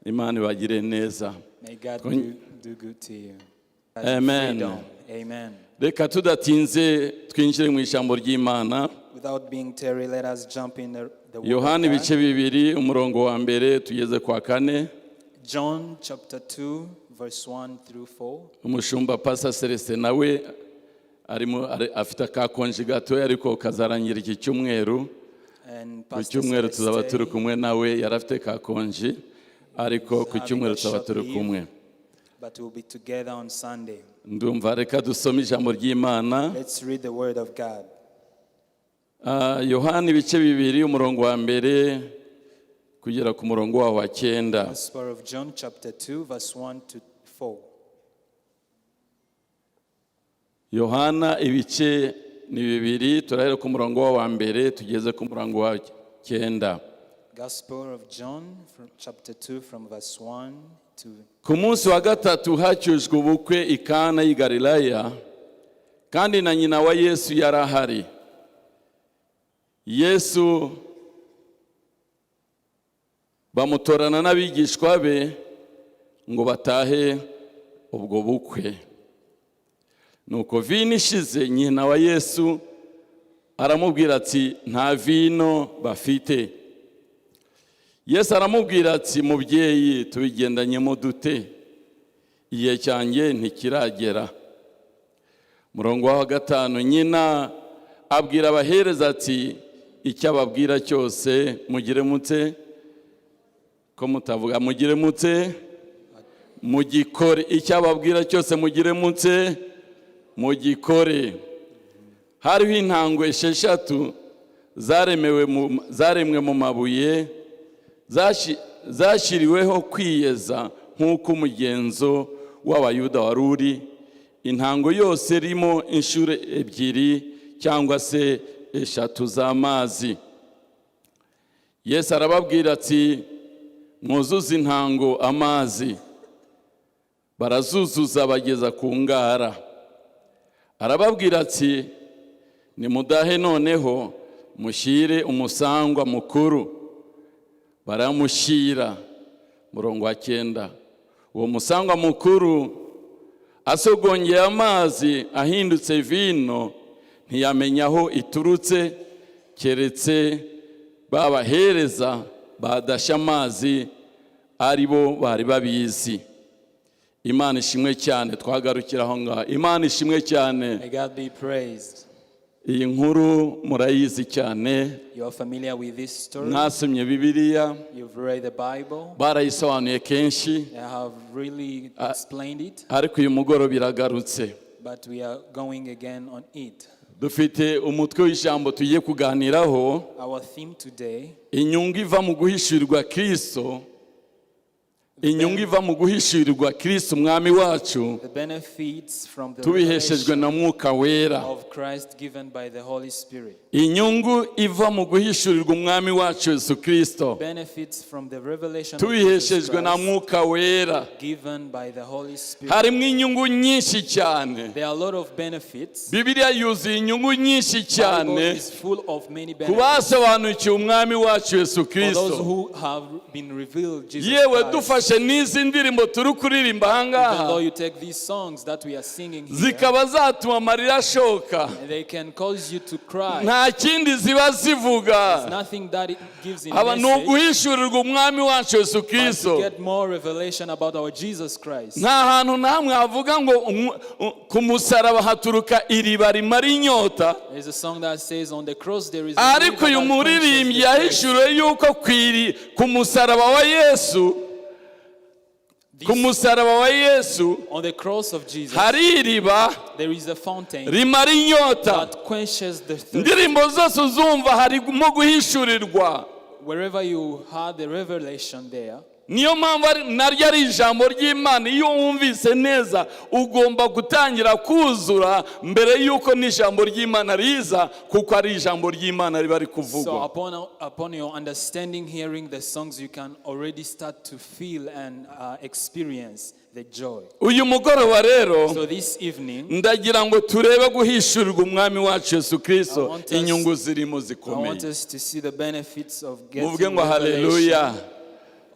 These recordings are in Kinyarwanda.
Imana ibagire neza. May God do good to you. Amen. Amen. Reka tudatinze twinjire mu ijambo ry'Imana. Without being tarry, let us jump in the word Yohana of ibice God. bibiri umurongo wa mbere tugeze kwa kane. John chapter 2 verse 1 through 4. Umushumba Pastor Celestin nawe afite akakonje gatoya ariko kazarangira iki cyumweru. And Ku cyumweru tuzaba turi kumwe nawe yarafite kakonje ariko ku cyumweru tuzaba turi kumwe. But we'll be together on Sunday. Ndumva reka dusome ijambo ry'Imana. Let's read the word of God. Yohana ibice bibiri umurongo wa mbere kugera ku murongo wa 9. Gospel of John chapter 2 verse 1 to 4. Yohana ibice ni bibiri turahera ku murongo wa mbere tugeze ku murongo wa 9. Gospel of John from chapter 2 from verse 1 to Ku munsi wa gatatu hacyujwe ubukwe i Kana y'i Galilaya kandi na nyina wa Yesu yarahari. Yesu bamutorana n'abigishwa be ngo batahe ubwo bukwe. Nuko vino ishize nyina wa Yesu aramubwira ati nta vino bafite. Yesu aramubwira ati mubyeyi tubigendanyemo dute, igihe cyanjye ntikiragera. Murongo wa 5 nyina abwira abahereza ati icyo ababwira cyose mugire mute, ko mutavuga mugire mute, mugikore. Icyo ababwira cyose mugire mute, mugikore. Hariho intango 6 zaremwe mu mabuye zashyiriweho kwiyeza nk'uko umugenzo w'abayuda wari uri. Intango yose irimo inshuro 2 cyangwa se 3 z'amazi. Yesu arababwira ati mwuzuze intango amazi. Barazuzuza bageza ku ngara. Arababwira ati nimudahe noneho mushyire umusangwa mukuru. Baramushyira. Murongo wa 9 uwo musangwa mukuru asogongeye amazi ahindutse vino ntiyamenya aho iturutse keretse babahereza badasha amazi aribo bari babizi. Imana ishimwe cyane. Twagarukira aho ngaho. Imana ishimwe cyane. May God be praised. Iyi nkuru murayizi cyane. You are familiar with this story. Mwasomye Bibiliya. You've read the Bible. Barayisobanuye kenshi. I have really explained it. Ariko uyu mugoroba biragarutse. But we are going again on it. Dufite umutwe w'ijambo tugiye kuganiraho. Our theme today. Inyungu iva mu guhishurirwa Kristo. Inyungu iva mu guhishurirwa Kristo umwami wacu. The benefits from the tubiheshejwe na Mwuka Wera. of Christ given by the Holy Spirit. Inyungu iva mu guhishurirwa umwami wacu Yesu Kristo. Benefits from the revelation tubiheshejwe na Mwuka Wera. given by the Holy Spirit. Harimo inyungu nyinshi cyane. There are a lot of benefits. Bibiliya yuzuye inyungu nyinshi Bible cyane. is full of many benefits. Kubasobanukiwe umwami wacu Yesu For those Kristo. who have been revealed Jesus Yewe Christ. dufashe n'izi ndirimbo turi kuririmba Even though ahangaha you take these songs that we are singing here, zikaba zatuma amarira ashoka. they can cause you to cry. Nta kindi ziba zivuga. Nothing that it gives in Aba ni message, uguhishurirwa umwami wacu Yesu but to Kristo. get more revelation about our Jesus Christ. Nta hantu namwe havuga ngo ku musaraba haturuka iriba rimara inyota. There's a song that says on the cross there is a Ariko river uyu that quenches muririmbyi the thirst. yahishuriwe yuko ku musaraba wa Yesu, ku musaraba wa Yesu On the cross of Jesus hari iriba there is a fountain rimara inyota. that quenches the thirst. Indirimbo zose uzumva harimo guhishurirwa. Wherever you had the revelation there, Niyo mpamvu naryo ari ijambo ry'Imana. Iyo wumvise neza ugomba gutangira kuzura mbere yuko n'ijambo ry'Imana riza, kuko ari ijambo ry'Imana riba so rikuvugwa. upon your understanding, hearing the songs, you can already start to feel and experience the joy. Uyu mugoroba rero So this evening, ndagira ngo turebe guhishurirwa umwami wacu Yesu Kristo. I want us- Inyungu zirimo I zikomeye. want us to see the benefits of getting Muvuge ngo revelation. haleluya.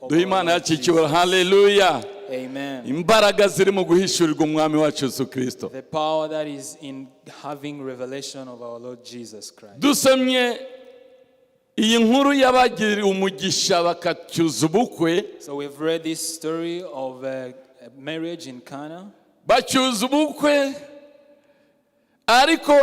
of duhe our Imana Lord yacu icyubahiro. Jesus. Haleluya. Amen. Imbaraga ziri mu guhishurirwa umwami wacu Yesu Kristo. The power that is in having revelation of our Lord Jesus Christ. Dusomye iyi nkuru y'abagiriye umugisha bakacyuza ubukwe. So we've read this story of a marriage in Cana. Bacyuza ubukwe ariko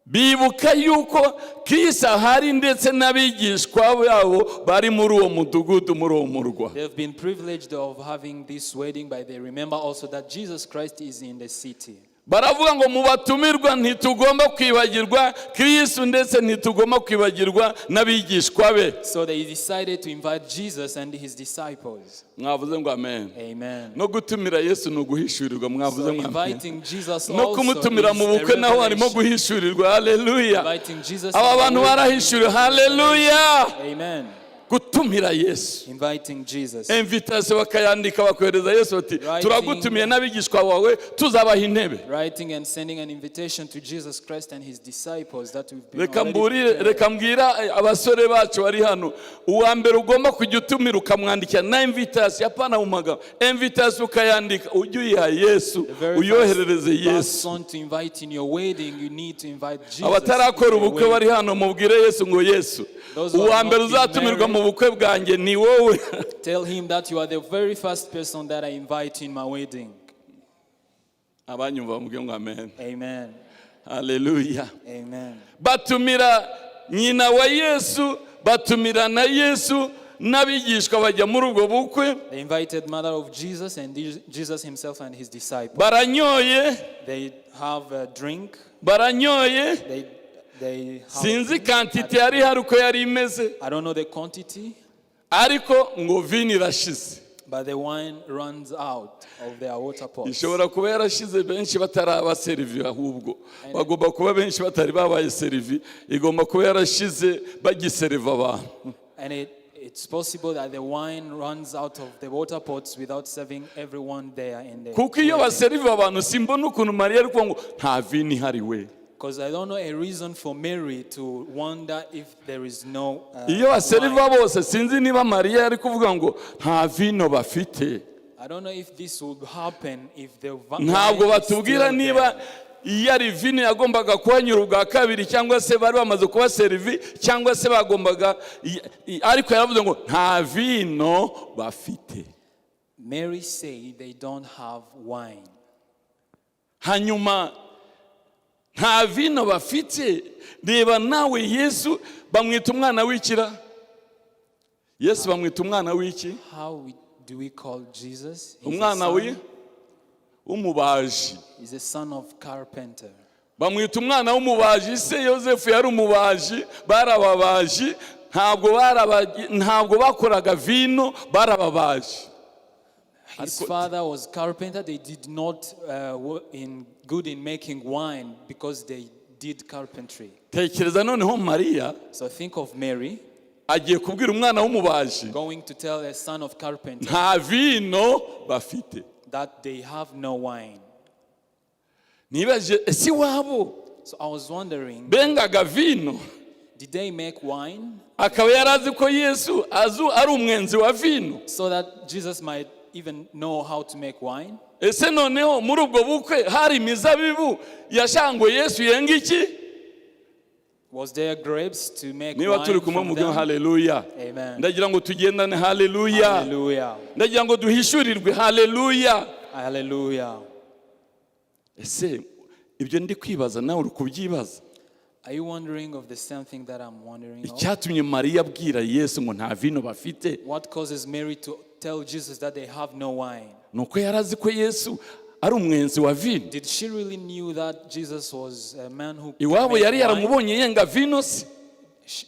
bibuka yuko Kristo ahari ndetse n'abigishwa babo bari muri uwo mudugudu, muri uwo murwa. They've been privileged of having this wedding, but they remember also that Jesus Christ is in the city. Baravuga ngo mu batumirwa ntitugomba kwibagirwa Kristo ndetse ntitugomba kwibagirwa n'abigishwa be. So they decided to invite Jesus and his disciples. Mwavuze ngo amen. Amen. No gutumira Yesu no guhishurirwa. Mwavuze So ngo amen. inviting Jesus No also kumutumira mu bukwe naho harimo is a revelation. guhishurirwa. Haleluya. Inviting Jesus Aba in the bantu wedding. barahishuriwe. Haleluya. Amen. Gutumira Yesu. Inviting Jesus. Invitation bakayandika bakohereza Yesu ati turagutumiye n'abigishwa bawe tuzabaha intebe. Writing and sending an invitation to Jesus Christ and his disciples that we've been Reka already mbwira abasore bacu bari hano, uwa mbere ugomba kujya utumira ukamwandikira na invitation, apana mu magambo. Invitation ukayandika ujye uyiha Yesu, uyoherereze Yesu. person to invite in your wedding, you need to invite Jesus. Abatarakora ubukwe bari hano mubwire Yesu ngo Yesu, uwa mbere uzatumirwa mu bukwe bwanjye ni wowe. Tell him that you are the very first person that I invite in my wedding. Abanyumva mubwire ngo amen. Amen. Haleluya. Amen. Batumira nyina wa Yesu, batumira na Yesu n'abigishwa bajya muri ubwo bukwe. They invited mother of Jesus and Jesus himself and his disciples. Baranyoye, They have a drink. baranyoye. They have Sinzi quantity yari hari uko yari imeze, I don't know the quantity, ariko ngo vino irashize. but the wine runs out of their water pots. Ishobora kuba yarashize benshi bataraba servi, ahubwo bagomba kuba benshi batari babaye servi, igomba kuba yarashize bagiserva abantu. And it's possible that the wine runs out of the water pots without serving everyone there in the Kuko iyo baserva abantu simbona ukuntu Mariya ari kuvuga ngo nta vino ihari we. because I don't know a reason for Mary to wonder if there is no Iyo baserva wine. bose sinzi niba Mariya ari kuvuga ngo nta vino bafite. I don't know if this would happen if the Ntabwo wine is still batubwira niba there. iyo ari vino yagombaga kuhanyura ubwa kabiri cyangwa se bari bamaze kuba servi cyangwa se bagombaga, ariko yaravuze ngo nta vino bafite. Mary said they don't have wine. Hanyuma nta vino bafite. Reba nawe Yesu bamwita umwana w'ikira. Yesu bamwita umwana w'iki? Do we call Jesus? Umwana w'umubaji. He's a son of carpenter. Bamwita umwana w'umubaji. Se Yosefu yari umubaji, barababaji, ntabwo bakoraga vino, barababaji. His father was carpenter. They did not good in making wine because they did carpentry. Tekereza noneho Mariya So think of Mary agiye kubwira umwana w'umubaji going to tell a son of carpenter nta vino bafite. that they have no wine. Nibaje ese wabo So I was wondering, bengaga vino, did they make wine akaba yarazi ko Yesu ari umwenzi wa vino? so that Jesus might even know how to make wine? Ese noneho muri ubwo bukwe hari imizabibu yashangwe Yesu yenga iki? Was there grapes to make Niba wine turi kumwe from mu them? haleluya. Amen. Ndagira ngo tugendane haleluya. Hallelujah. Ndagira ngo duhishurirwe haleluya. Hallelujah. Ese ibyo ndi kwibaza nawe uri kubyibaza? Are you wondering of the same thing that I'm wondering of? Icyatumye Mariya abwira Yesu ngo nta vino bafite, What causes Mary to tell Jesus that they have no wine? nuko yarazi ko Yesu ari umwenzi wa vino. Did she really knew that Jesus was a man who could Iwabo make yari wine? yaramubonye yenga vino se?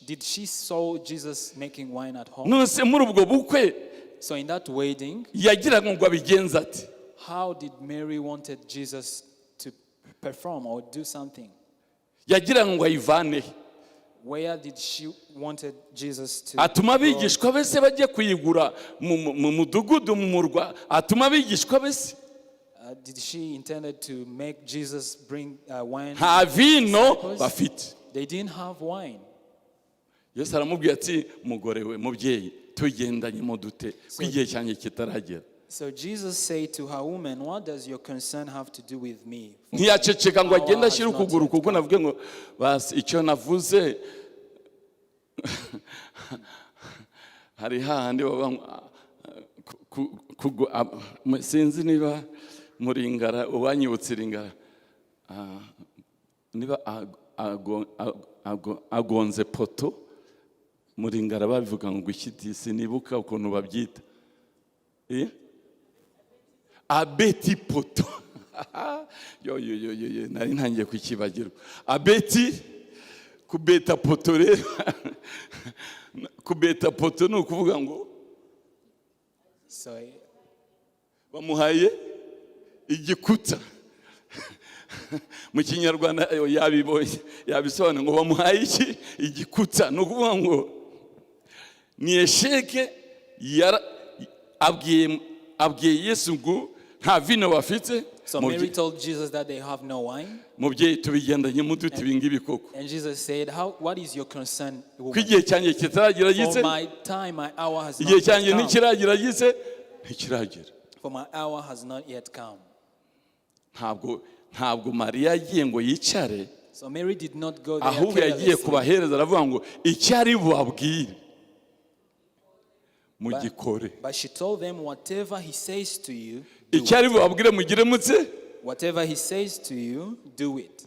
Did she saw Jesus making wine at home? None se muri ubwo bukwe So in that wedding, yagiraga ngo abigenza ati? how did Mary wanted Jesus to perform or do something? Yagiraga ngo ayivane. Where did she wanted Jesus to Atuma go? abigishwa be se bajye kuyigura mu mudugudu mu murwa, atuma abigishwa be se? Did she intended to make Jesus bring wine? Nta vino Disciples? bafite. They didn't have wine. Yesu aramubwira ati mugore we mubyeyi tugendanye mu dute kw'igihe cyanjye kitaragera. So Jesus said to her, woman, what does your concern have to do with me? Ntiyaceceka ngo agende ashyire ukuguru kuko navuge ngo basi icyo navuze hari hahandi sinzi niba muringara uwanyibutse iringara niba agonze poto muringara babivuga ngo gushyitisi nibuka ukuntu babyita abeti poto yo nari ntangiye kukibagirwa abeti kubeta poto rero kubeta poto ni ukuvuga ngo bamuhaye igikuta mu kinyarwanda yabisobanura ngo bamuhaye iki igikuta ni ukuvuga ngo ni esheke abwiye Yesu ngo nta vino bafite. So Mary told Jesus that they have no wine. Mubyeyi tubigendanye muduti bingibi koko. And Jesus said, what is your concern, woman? Kwigihe cyanjye kitaragira gitse. For my time, my hour has not yet come. Igihe cyanjye ntikiragira gitse ntikiragira. For my hour has not yet come. Ntabwo Mariya yagiye ngo yicare. So Mary did not go there. Ahubwo yagiye kubahereza aravuga ngo icyari bubabwire mugikore. But she told them, whatever he says to you, icyari bubabwire mugire mutse. Whatever he says to you, do it.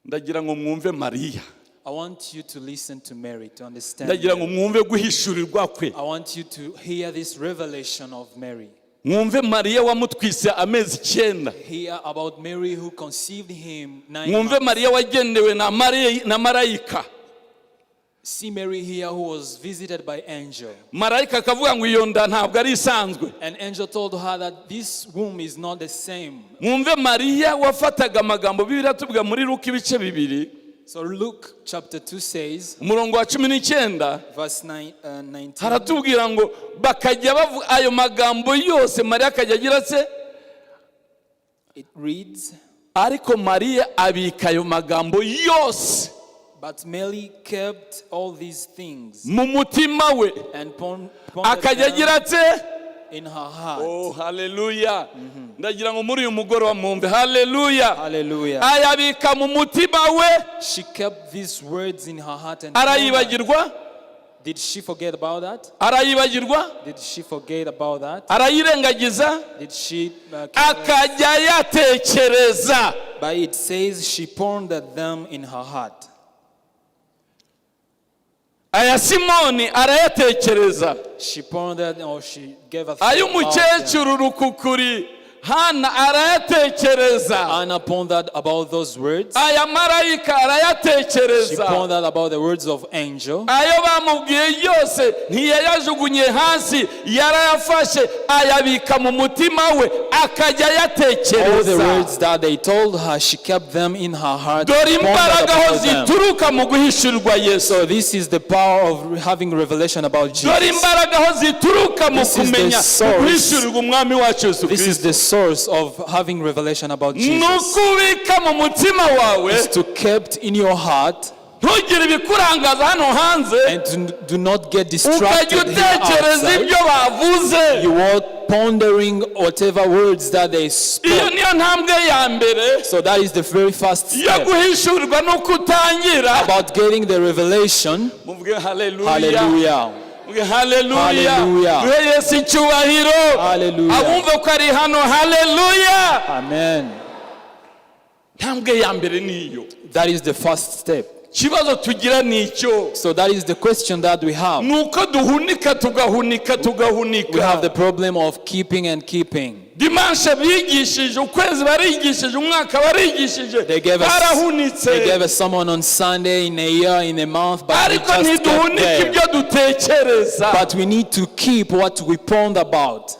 Ndagira ngo mwumve Mariya. I want you to listen to Mary to understand. Ndagira ngo mwumve guhishurirwa kwe. I want you to hear this revelation of Mary. Mwumve Mariya wamutwise amezi 9. Hear about Mary who conceived him 9 mwumve months. Mariya wagendewe na marayika. See Mary here who was visited by angel. Marayika akavuga ngo iyo nda ntabwo ari isanzwe. An angel told her that this womb is not the same. Mwumve Mariya wafataga amagambo Bibiliya tuvuga muri Luka ibice 2. So Luke chapter 2 says, umurongo wa 19 verse 19. haratubwira ngo bakajya bavuga ayo magambo yose Mariya akajya agira se. It reads, ariko Mariya abika ayo magambo yose. But Mary kept all these things mu mutima we and pondered akajya agira se in her heart. Oh, hallelujah. Ndagira ngo muri uyu mugoroba mwumve hallelujah. Hallelujah. Ayabika mu mutima we. She kept these words in her heart and arayibagirwa. Did she forget about that? Arayibagirwa. Did she forget about that? Arayirengagiza. Did she akajya yatekereza. But it says she pondered them in her heart. Aya Simoni arayatekereza. She pondered or she gave a ayo umukecuru rukukuri Hana arayatekereza. Anna pondered about those words. Aya marayika arayatekereza. She pondered about the words of angel. Ayo bamubwiye yose ntiyayajugunye hasi yarayafashe ayabika mu mutima we akajya yatekereza. All the words that they told her, she kept them in her heart. Dore imbaraga ho zituruka mu guhishurirwa Yesu. So this is the power of having revelation about Jesus. Dore imbaraga ho zituruka mu kumenya guhishurirwa umwami wacu Yesu Kristo. This is the source of having revelation about Jesus. Nukubika mu mutima wawe. Is to kept in your heart. Ntugire ibikurangaza hano hanze. And do not get distracted ukajutekereza ibyo bavuze. You are pondering whatever words that they spoke. Iyo niyo ntambwe ya mbere. So that is the very first step. Yo guhishurirwa no kutangira. About getting the revelation. Muvuge hallelujah. Hallelujah. Hallelujah. Yesu icyubahiro. Hallelujah. Abumva ko ari hano hallelujah. Amen. Ntambwe ya mbere niyo. That is the first step. Kibazo tugira nicyo. So that is the question that we have. Nuko duhunika tugahunika. We have the problem of keeping and keeping. Dimanche bigishije ukwezi barigishije umwaka barigishije barahunitse. They gave a sermon on Sunday, in a year, in a month, but we just kept there. But we need to keep what we ponder about.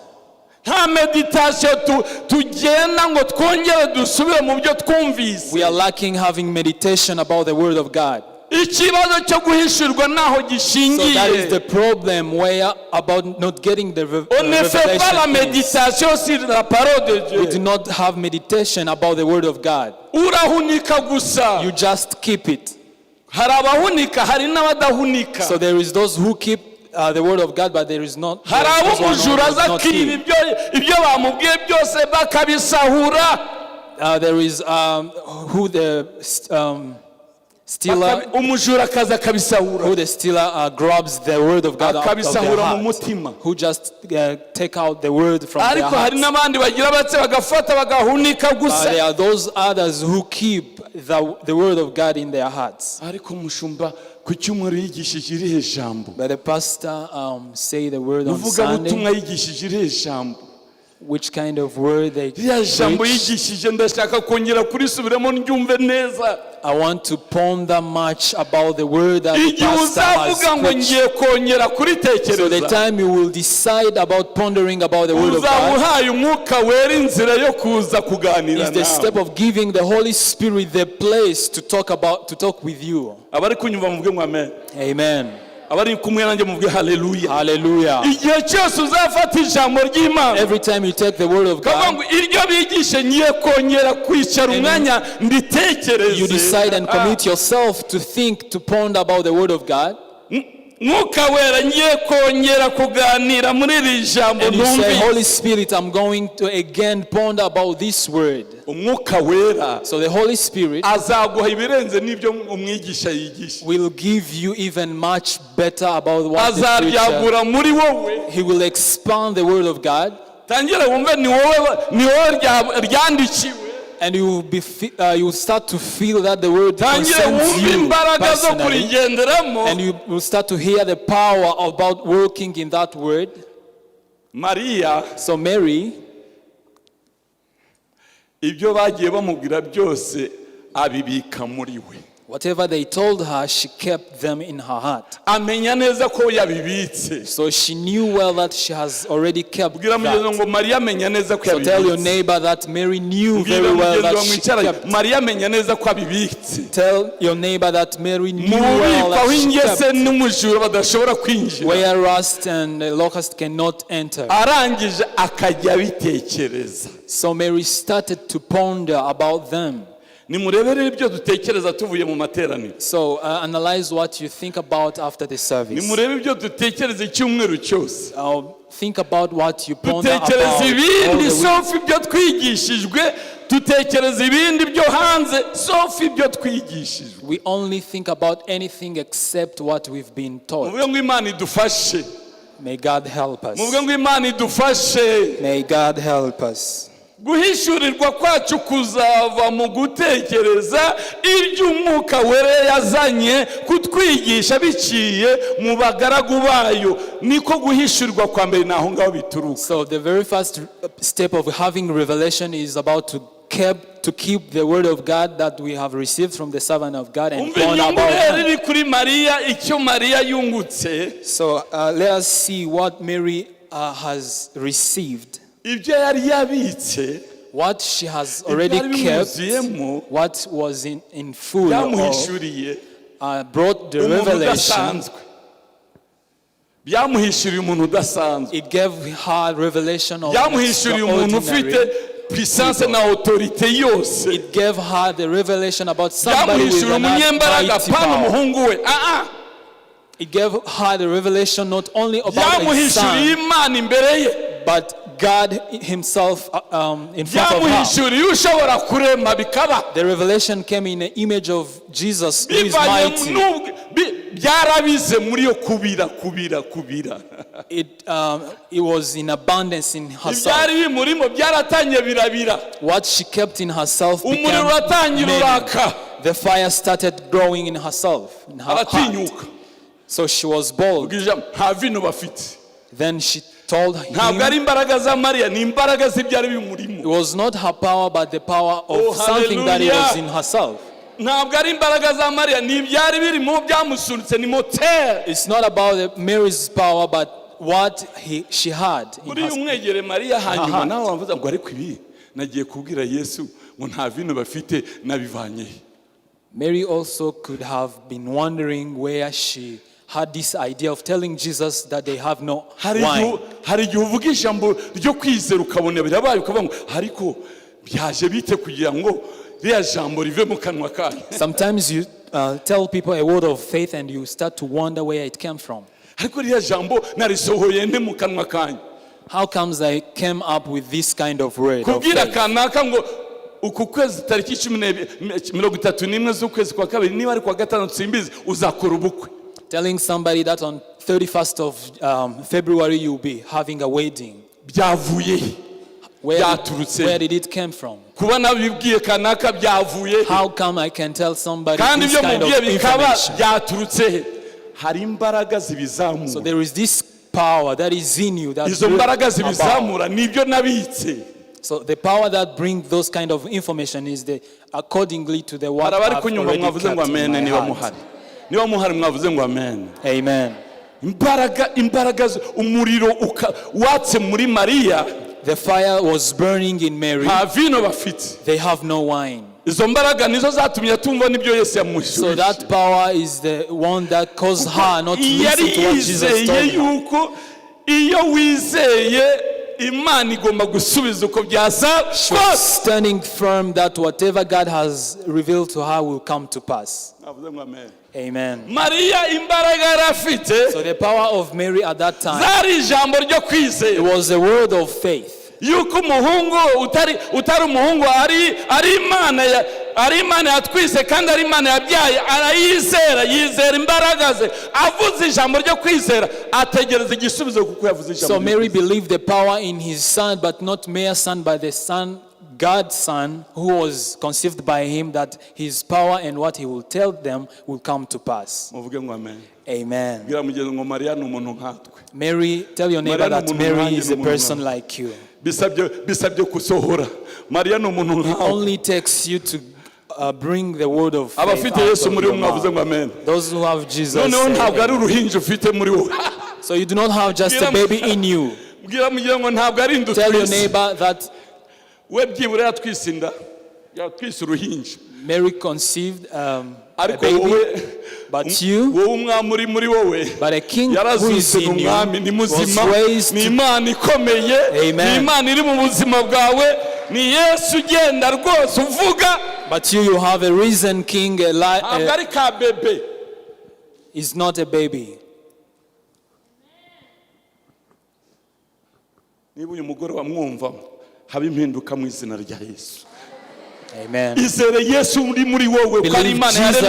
nta meditation tugenda ngo twongere dusubire mu byo twumvise. We are lacking having meditation about the word of God. Ikibazo cyo guhishurwa naho gishingiye. So that is the problem where about not getting the revelation. On ne fait pas la méditation sur la parole de Dieu. We do not have meditation about the word of God. Urahunika gusa. You just keep it. Hari abahunika hari n'abadahunika. So there is those who keep the word of God, but there is not. hari abo umujura aza kwiba ibyo bamubwiye byose bakabisahura. There is who the stealer, umujura akaza akabisahura, who the stealer grabs the word of God out of their akabisahura mu heart, mutima. who just take out the word from their ariko hari heart. n'abandi bagira batse bagafata bagahunika gusa. There are those others who keep the word of God in their hearts. ariko umushumba ku cyumweru yigishije irihe jambo, But the pastor say the word on uvuga Sunday. butumwa yigishije irihe jambo, Which kind of word they iriya jambo preach. yigishije ndashaka kongera kurisubiramo ndyumve neza. I want to ponder much about the word that the igihe pastor has uzavuga ngo preached. ngiye kongera So the kuritekereza, time you will decide about pondering about the word of uzaba God uhaye umwuka wera inzira yo kuza kuganira is the step nawe. of giving the Holy Spirit the place to talk with you. abari kunyumva muvuge ngo amen, Amen. abari kumwe nanjye muvuge haleluya. Hallelujah. igihe cyose uzafata ijambo ry'Imana Every time you take the word of kavuga God, ngo iryo bigishe ngiye kongera kwicara umwanya nditekereze. you decide and commit yourself to think, to ponder about the word of God. mwuka wera ngiye kongera kuganira muri iri jambo And you say, numvise. Holy Spirit, I'm going to again ponder about this word. umwuka wera So the Holy Spirit azaguha ibirenze n'ibyo umwigisha yigisha, will give you even much better about what the preacher. azaryagura muri wowe. He will expand the word of God, tangira wumve ni wowe ryandikiwe. and you will start to feel that the word tangira concerns wumve you imbaraga zo personally, kurigenderamo. and you will start to hear the power about working in that word. mariya So Mary, ibyo bagiye bamubwira byose abibika muri we, whatever they told her, she kept them in her heart. amenya neza ko yabibitse. So she knew well that she has already kept bwira mugenzi that. ngo mariya amenya neza ko So tell your yabibitse. neighbor that Mary knew bwira very well mugenzi that wa she mwicaranye kept. mariya amenya neza ko abibitse. Tell your neighbor that Mary knew mu well bubiko aho that she ingese kept, n'umujura badashobora kwinjira. where rust and the locust cannot enter. arangije akajya abitekereza. So Mary started to ponder about them. nimurebere ibyo dutekereza tuvuye mu materaniro, So analyze what you think about after the service. nimurebe ibyo dutekereza icyumweru cyose, Think about what you ponder dutekereza about. all ibindi the week. sofu ibyo twigishijwe, dutekereza ibindi byo hanze sofu ibyo twigishijwe. We only think about anything except what we've been taught. muvuge ngo Imana idufashe, May God help us. muvuge ngo Imana idufashe. May God help us. guhishurirwa kwacu kuzava mu gutekereza ibyo umwuka wera yazanye kutwigisha biciye mu bagaragu bayo, niko guhishurirwa kwa mbere naho ngaho bituruka. So the very first step of having revelation is about to keep the word of God that we have received from the servant of God and umva ponder inyungu about rero him. iri kuri mariya, icyo mariya yungutse, So let us see what Mary has received. ibyo yari yabitse, What she has already ibyari kept, bimwuzuyemo, what was in full, or byamuhishuriye brought the umuntu revelation. udasanzwe, byamuhishuriye umuntu udasanzwe, It gave her revelation of byamuhishuriye umuntu ufite extraordinary. puissance na autorite yose, It gave her the revelation about somebody with byamuhishuriye an umunyembaraga mighty pana power. umuhungu we. It gave her the revelation not only about his byamuhishuriye son, Imana imbere ye, but God himself in front of her. byamuhishuriye ushobora kurema bikaba. The revelation came in the image of Jesus, who is bivanye mighty. byarabize muri yo kubira. It was in abundance in herself. ibyari bimurimo byaratangiye birabira, What she kept in herself became umuriro uratangira many. uraka, The fire started growing in herself, in her heart. aratinyuka. So she was bold. nta vino bafite. Then she told him ntabwo ari imbaraga za mariya, ni imbaraga z'ibyari bimurimo. it was not her power, but the power of Oh, something that it was hallelujah. in herself. ntabwo ari imbaraga za mariya, ni ibyari birimo byamusunitse, ni moteri. It's not about Mary's power, but what she had in buriya her. umwegere mariya hanyuma heart. nawe wamvuza ngo ariko ibi nagiye kubwira Yesu ngo nta vino bafite, nabivanye he? Mary also could have been wondering where she had this idea of telling Jesus that they have no wine. hari igihe uvuga ijambo ryo kwizera ukabona birabaye ukavuga ngo ariko byaje bite kugira ngo ririya jambo rive mu kanwa kanyu. Sometimes you tell people a word of faith and you start to wonder where it came from. ariko riya jambo narisohoye nte mu kanwa kanyu? How comes I came up with this kind of word? Kubwira kanaka ngo uku kwezi tariki 31 z'ukwezi kwa kabiri niba ari kwa gatandatu simbizi uzakora ubukwe. Telling somebody that on 31st of February you'll be having a wedding. Byavuye Where did it come from? Kuba nabibwiye kanaka byavuye. How come I can tell somebody Kandi this kind of information? Byaturutse hari imbaraga zibizamura. So there is this power that is in you that izo mbaraga zibizamura nibyo nabitse. So the power that brings those kind of information is accordingly to the word. Arabari kunyumva mwavuze ngo amen niba muhari. Niba muhari mwavuze ngo amen. Amen. Imbaraga umuriro watse muri Maria. The fire was burning in Mary. Nta vino bafite. They have no wine. Izo mbaraga nizo zatumye tumva nibyo Yesu yamushuje. So that power is the one that caused her not to listen to what Jesus told her. Yuko iyo wizeye Imana igomba gusubiza uko byasa. Standing firm that whatever God has revealed to her will come to pass. Amen. Maria imbaraga rafite. So the power of Mary at that time, zari ijambo ryo kwizera. It was a word of faith. Yuko umuhungu utari umuhungu ari Imana yatwise kandi ari Imana yabyaye yizera imbaraga ze avuze ijambo ryo kwizera ategereza igisubizo kuko yavuze ijambo. So Mary believed the power in his son, but not mere son, but the son, God's son, who was conceived by him, that his power and what he will tell them will come to pass. Amen. Mary, tell your neighbor that Mary is a person like you. It only takes you to bring the word of faith those who have Jesus. So you do not have just a baby in you. Tell your neighbor that Mary conceived a baby, but you, but a king who is in you was raised. Amen. But you have a risen king, is not a baby. Amen. Izere Yesu uri muri wowe ko ari Imana yaremye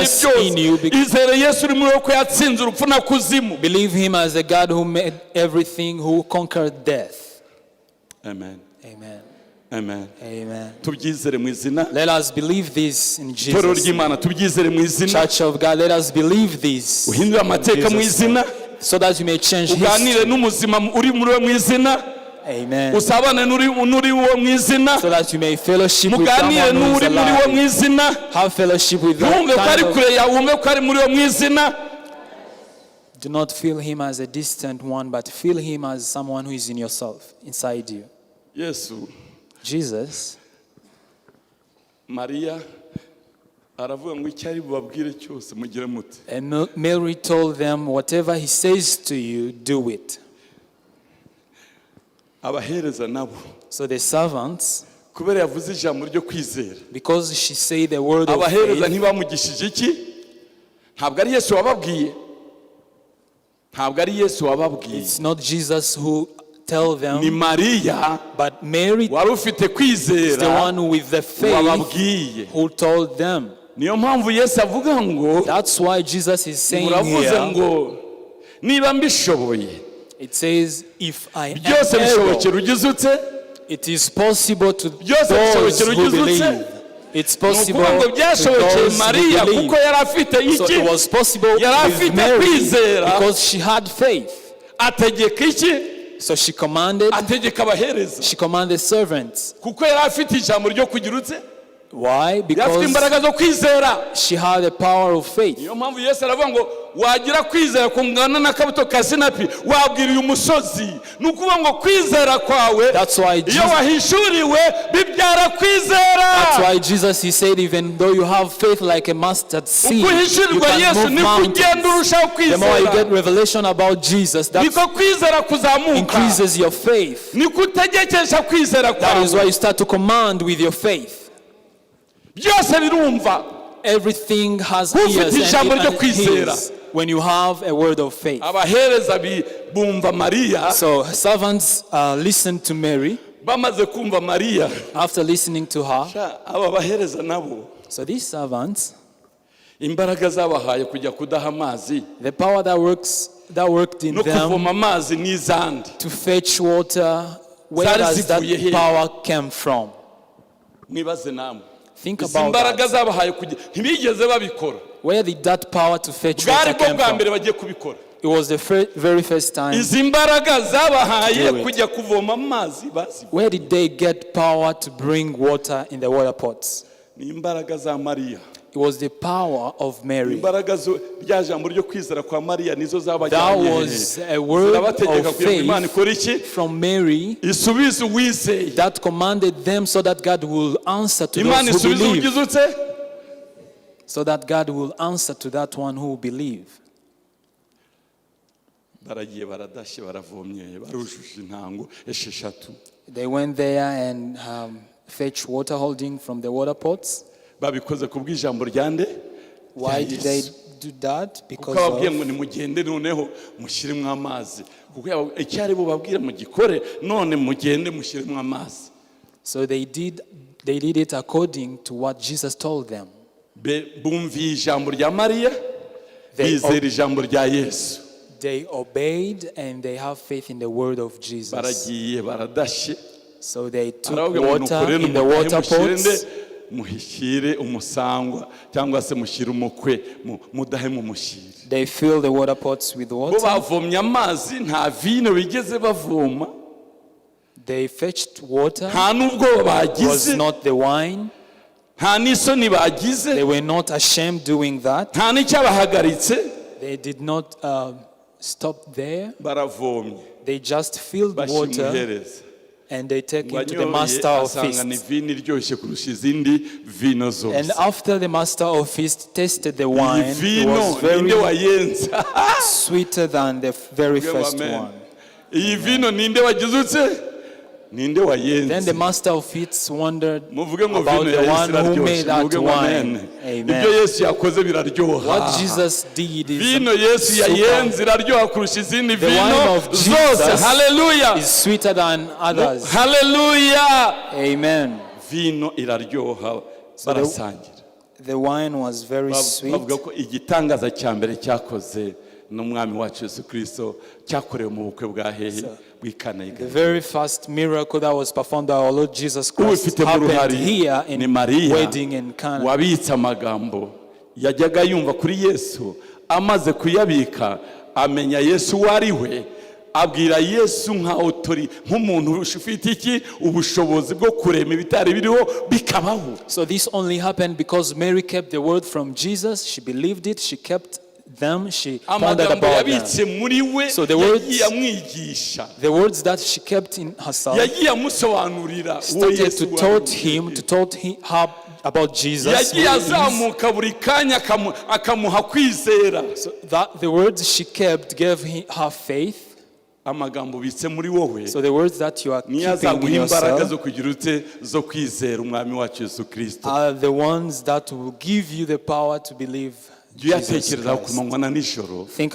byose. Izere Yesu uri muri wowe ko yatsinze urupfu na kuzimu. Believe him as a God who made everything, who conquered death. Amen. Amen. Amen. Amen. Tubyizere mu izina. Let us believe this in Jesus. Toro ry'Imana tubyizere mu izina. Church of God, let us believe this. Uhindura amateka mu izina. So that you may change history. Uganire n'umuzima uri muri mu izina. Amen. Usabane nuri wo mu izina. So that you may fellowship with someone who is alive. Have fellowship with them. Do not feel him as a distant one, but feel him as someone who is in yourself, inside you. Yes. Jesus. Maria aravuga ngo icyari bubabwire cyose mugire muti. And Mary told them, whatever he says to you, do it. Abahereza nabo. So the servants, kubera yavuze ijambo ryo kwizera, because she said the word of faith, abahereza ntibamugishije iki? Ntabwo ari Yesu wababwiye. Ntabwo ari Yesu wababwiye. It's not Jesus who tell them, ni Maria, but Mary wari ufite kwizera, is the one with the faith who told them. Niyo mpamvu Yesu avuga ngo, that's why Jesus is saying here, ngo niba mbishoboye. It says, if I am able, it is possible to those who believe. It's possible to those who believe. So it was possible with Mary because she had faith. So she commanded servants. Why? Because she had the power of faith. wagira kwizera kungana n'akabuto ka sinapi wabwira uyu musozi nukuvuga ngo kwizera kwawe iyo wahishuriwe bibyara kwizera. That's why Jesus, he said, even though you have faith like a mustard seed, you can move mountains. The more you get revelation about Jesus, that increases your faith. That is why you start to command with your faith. Byose birumva. Everything has ears and when you have a word of faith. abahereza bumva Mariya. So servants listened to Mary. Bamaze kumva Mariya. After listening to her, aba bahereza nabo, so these servants, imbaraga zabahaye kujya kudaha amazi, the power that worked in no them kuvoma amazi n'izandi, to fetch water, where does that power came from? mwibaze namwe. Think about imbaraga that. zabahaye kujya ntibigeze babikora. Where did that power to fetch bwari water bwo came bwa from? mbere bagiye kubikora. It was the very first time. izi imbaraga zabahaye kujya kuvoma amazi bazi. Where did they get power to bring water in the water pots? Ni imbaraga za Mariya. It was the power of Mary. imbaraga rya jambo ryo kwizera kwa Mariya nizo That zabajyanye. was a word of faith from Mary isubize uwizeye. that commanded them so that God will answer to Imana those who isubize believe. ugize ute? So that God will answer to that one who will believe. Baragiye baradashye baravomye barujuje intango esheshatu. They went there and fetched water holding from the water pots. Babikoze kubw'ijambo ryande. Why did they do that? Because ababwiye ngo nimugende noneho mushyiremo amazi. Kuko icyari bo babwira mu gikore none mugende mushyiremo amazi. So they did it according to what Jesus told them. Bumviye ijambo rya Mariya, bizera ijambo rya Yesu. They obeyed and they have faith in the word of Jesus. Baragiye baradashye. So they took water in the water pots. Muhishyire umusangwa cyangwa se mushyire umukwe mudahe mu mushyire. They filled the water pots with water. Bo bavomye amazi nta vino bigeze bavoma. They fetched water. Nta nubwo bagize. Was not the wine. Nta n'isoni bagize. They were not ashamed doing that. Nta n'icyabahagaritse. They did not stop there. Baravomye. They just filled water and they take it to the master of feast. And after the master of feast tasted the wine, it was very sweeter than the very first one. Then the master of feast wondered about the one who made that wine. Amen. What Jesus did is the wine of Jesus is sweeter than others. Hallelujah. Amen. Vino iraryoha barasangira. The wine was very sweet. Bavuga ko igitangaza cya mbere cyakoze n'umwami wacu Yesu Kristo cyakorewe mu bukwe bwa hehe. The very first miracle that was performed by our Lord Jesus Christ happened here in wedding in Cana. Wabitse amagambo yajyaga yumva kuri Yesu amaze kuyabika amenya Yesu wari we abwira Yesu nka autori nk'umuntu ufite iki ubushobozi bwo kurema ibitari biriho bikabaho. So this only happened because Mary kept the word from Jesus. She believed it. She kept them, she pondered about them. So the words that she kept in herself started to taught her about Jesus. So that the words she kept gave her faith. So the words that you are keeping in yourself are the ones that will give you the power to believe. Think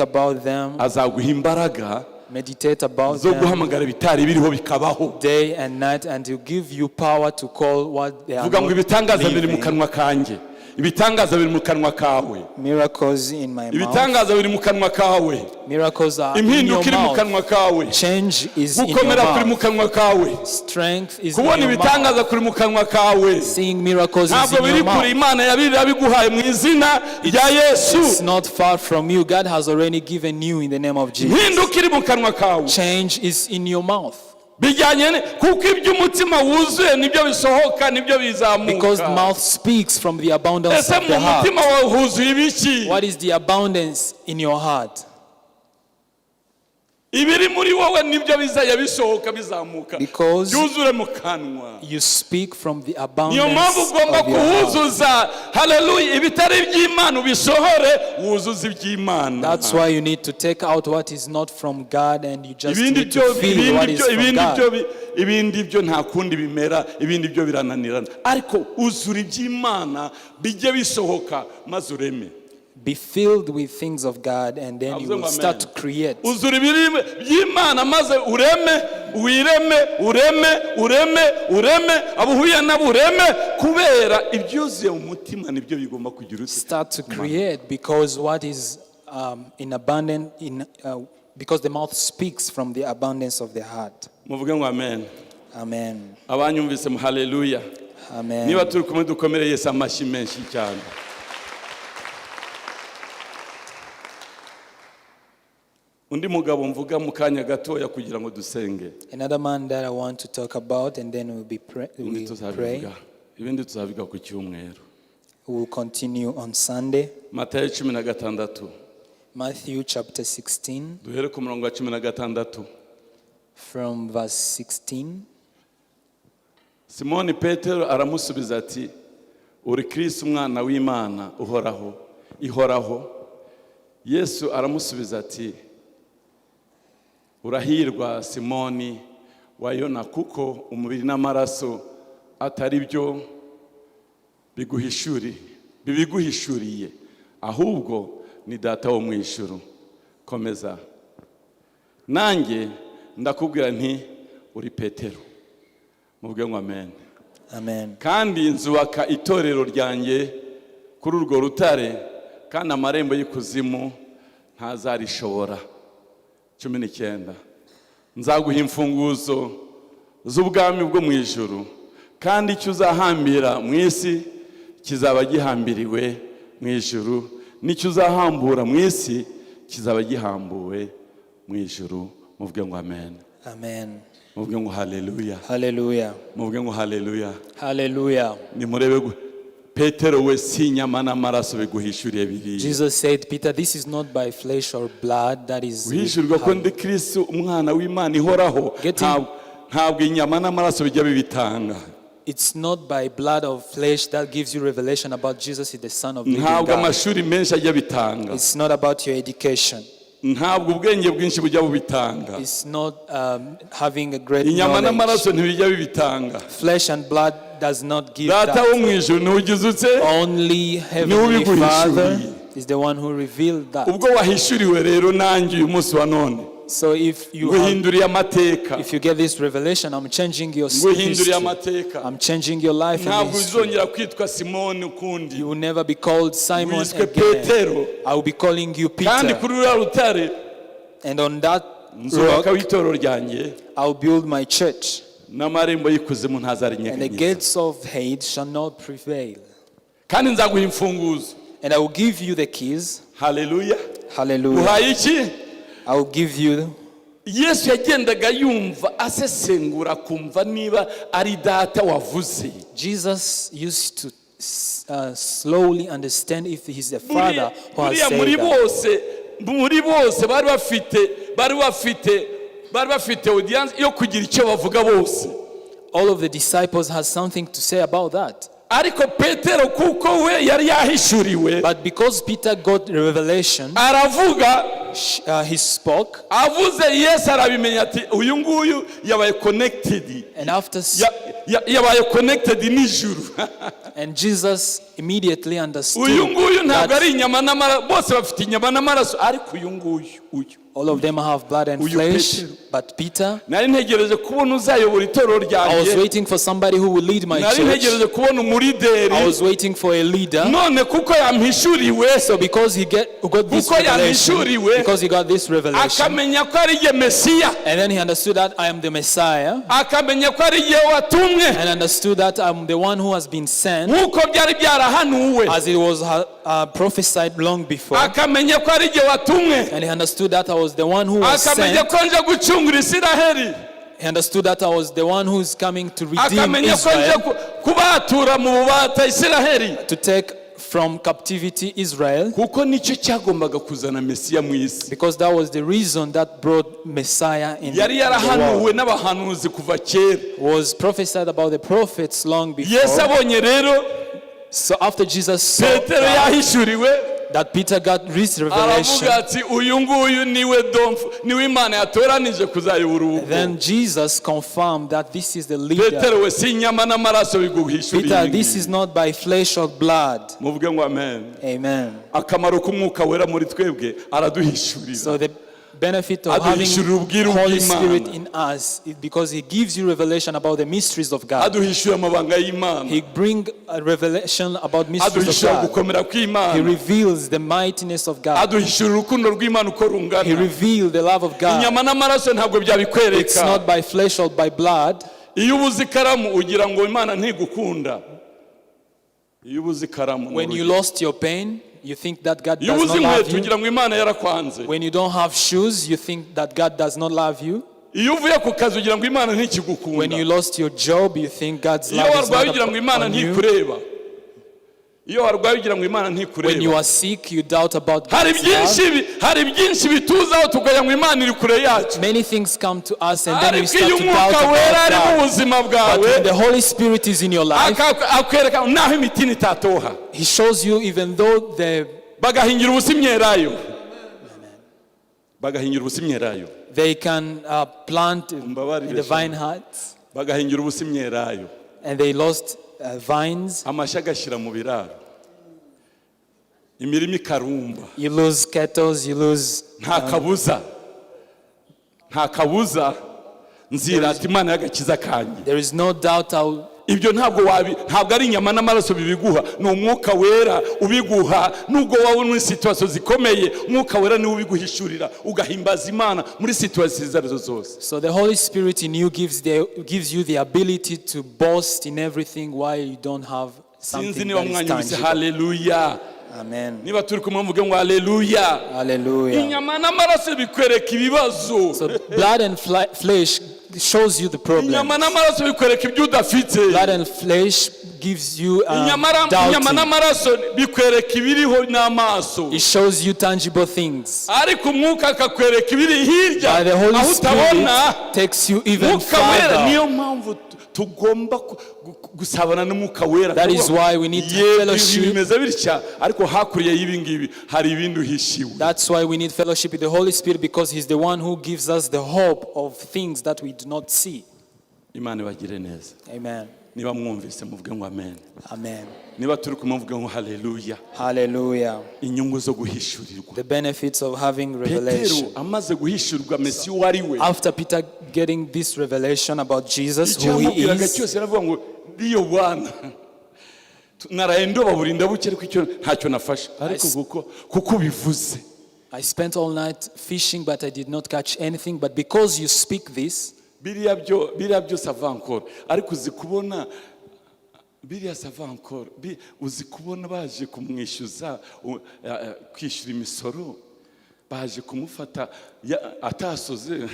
about them. Meditate about them day and night, and He'll give you power to call what they are not believing. Miracles in my mouth. Miracles are in your mouth. Change is in your mouth. Strength is in your mouth. Seeing miracles is in your mouth. It's not far from you. God has already given you in the name of Jesus. Change is in your mouth. Because the mouth speaks from the abundance of the heart. What is the abundance in your heart? Because you speak from the abundance of your heart. That's why you need to take out what is not from God, and you just need to feel what is from God. Ibindi byo nta kundi bimera, ibindi byo birananirana, ariko uzura iby'Imana bijye bisohoka maze ureme. Be filled with things of God, and then you will start to create. Uzuri by'Imana maze ureme abuhuye nabureme kubera ibyuzuye mu mutima nibyo bigomba kugira. Start to create because what is in abundance because the mouth speaks from the abundance of the heart. Muvuge ngo amen. Amen. Abanyumvise mu hallelujah. Amen. Niba turi kumwe dukomere Yesu amashi menshi cyane. Undi mugabo mvuga mu kanya gatoya kugira ngo dusenge. Another man that I want to talk about, and then we'll pray. Ibindi tuzabiga ku cyumweru. We will continue on Sunday. Matayo 16. Matthew chapter 16. Duhere ku murongo wa 16. From verse 16. Simoni Petero aramusubiza ati, uri Kristo umwana w'Imana ihoraho. Yesu aramusubiza ati, urahirwa Simoni wa Yona, kuko umubiri n'amaraso atari byo bibiguhishuriye, ahubwo ni Data wo mu ijuru. Komeza. Nanjye ndakubwira nti uri Petero. Muvuge ngo amen. Amen. Kandi nzubaka itorero ryanjye kuri urwo rutare, kandi amarembo y'ikuzimu ntazarishobora. 19. Nzaguha imfunguzo z'ubwami bwo mu ijuru, kandi icyo uzahambira mu isi kizaba gihambiriwe mu ijuru, n'icyo uzahambura mu isi kizaba gihambuwe mu ijuru. Muvuge ngo amen. Amen. Muvuge ngo hallelujah. Hallelujah. Muvuge ngo hallelujah. Hallelujah. Nimurebe Petero we si inyama n'amaraso biguhishuriye biriya. Jesus said, Peter, this is not by flesh or blood that is. Wihishurwa ko ndi Kristo umwana w'Imana ihoraho, ntabwo inyama n'amaraso bijya bibitanga. It's not by blood or flesh that gives you revelation about Jesus is the Son of living God. Ntabwo amashuri menshi ajya bitanga. It's not about your education. Ntabwo ubwenge bwinshi bujya bubitanga. It's not having a great inyama knowledge. n'amaraso ntibijya bibitanga. Flesh and blood does not give Data that. wo mu ijuru n'ugizutse. Only Heavenly Father is the one who revealed that. Ubwo wahishuriwe rero nanjye uyu munsi wa none. So if you get this revelation, I'm changing your history. I'm changing your life and history. You will never be called Simon again. I will be calling you Peter. And on that rock, I will build my church. And the gates of hate shall not prevail. And I will give you the keys. Hallelujah. Hallelujah. I will give you. Yesu yagendaga yumva asesengura kumva niba ari Data wavuze. Jesus used to slowly understand if he's the Father who has said that. Muri bose bari bafite audience yo kugira icyo bavuga bose. All of the disciples had something to say about that. Ariko Petero kuko we yari yahishuriwe. But because Peter got the revelation, aravuga, he spoke. Avuze Yesu arabimenya ati uyu nguyu yabaye connected. And after yabaye connected n'ijuru. And Jesus immediately understood. Uyu nguyu ntabwo ari inyama n'amaraso, bose bafite inyama n'amaraso, ariko uyu nguyu all of them have blood and flesh, but Peter, I was waiting for somebody who will lead my church. I was waiting for a leader. So because he got this revelation, and then he understood that I am the Messiah, and understood that I'm the one who has been sent, as it was prophesied long before, and he understood that I was the one who was sent. He understood that I was the one who is coming to redeem Israel, to take from captivity Israel, because that was the reason that brought Messiah in the world. Was prophesied about the prophets long before. So after Jesus saw that, that Peter got this revelation. Then Jesus confirmed that this is the leader. Peter, this is not by flesh or blood. Amen. So the benefit of having Holy Spirit in us is because He gives you revelation about the mysteries of God. He brings a revelation about mysteries of God. He reveals the mightiness of God. He reveals the love of God. It's not by flesh or by blood. When you lost your pain, you think that God does not love you. When you don't have shoes, you think that God does not love you. When you lost your job, you think God's love is not upon you. When you are sick, you doubt about God's love. Many things come to us and then we start to doubt about God. But when the Holy Spirit is in your life, He shows you even though they can plant in the vine huts and they lost vines. You lose cattle, you lose there is no doubt ibyo ntabwo ari inyama n'amaraso bibiguha, ni umwuka wera ubiguha. Nubwo waba muri situation zikomeye, umwuka wera ni ubiguhishurira ugahimbaza Imana muri situation zarizo zose. So the Holy Spirit in you gives you the ability to boast in everything while you don't have something that is tangible. Hallelujah. Amen. Niba turi kumvuga ngo hallelujah. Hallelujah. Inyama n'amaraso bikwereka ibibazo. So blood and flesh shows you the problem. Inyama n'amaraso bikwereka ibyo udafite. Blood and flesh gives you inyama n'amaraso bikwereka ibiriho n'amaso. It shows you tangible things. Ariko umwuka akakwereka ibiri hirya. The Holy Spirit takes you even further. Niyo mpamvu tugomba gusabana n'umwuka wera. That is why we need fellowship. That's why we need fellowship with the Holy Spirit, because He's the one who gives us the hope of things that we do not see. Amen. Amen. Amen. Hallelujah. Hallelujah. The benefits of having revelation. After Peter getting this revelation about Jesus, who He is, I spent all night fishing, but I did not catch anything. But because you speak this, biriya byose avankora, ariko uzi kubona biriya savankora, uzi kubona baje kumwishyuza kwishyura imisoro, baje kumufata atasoze.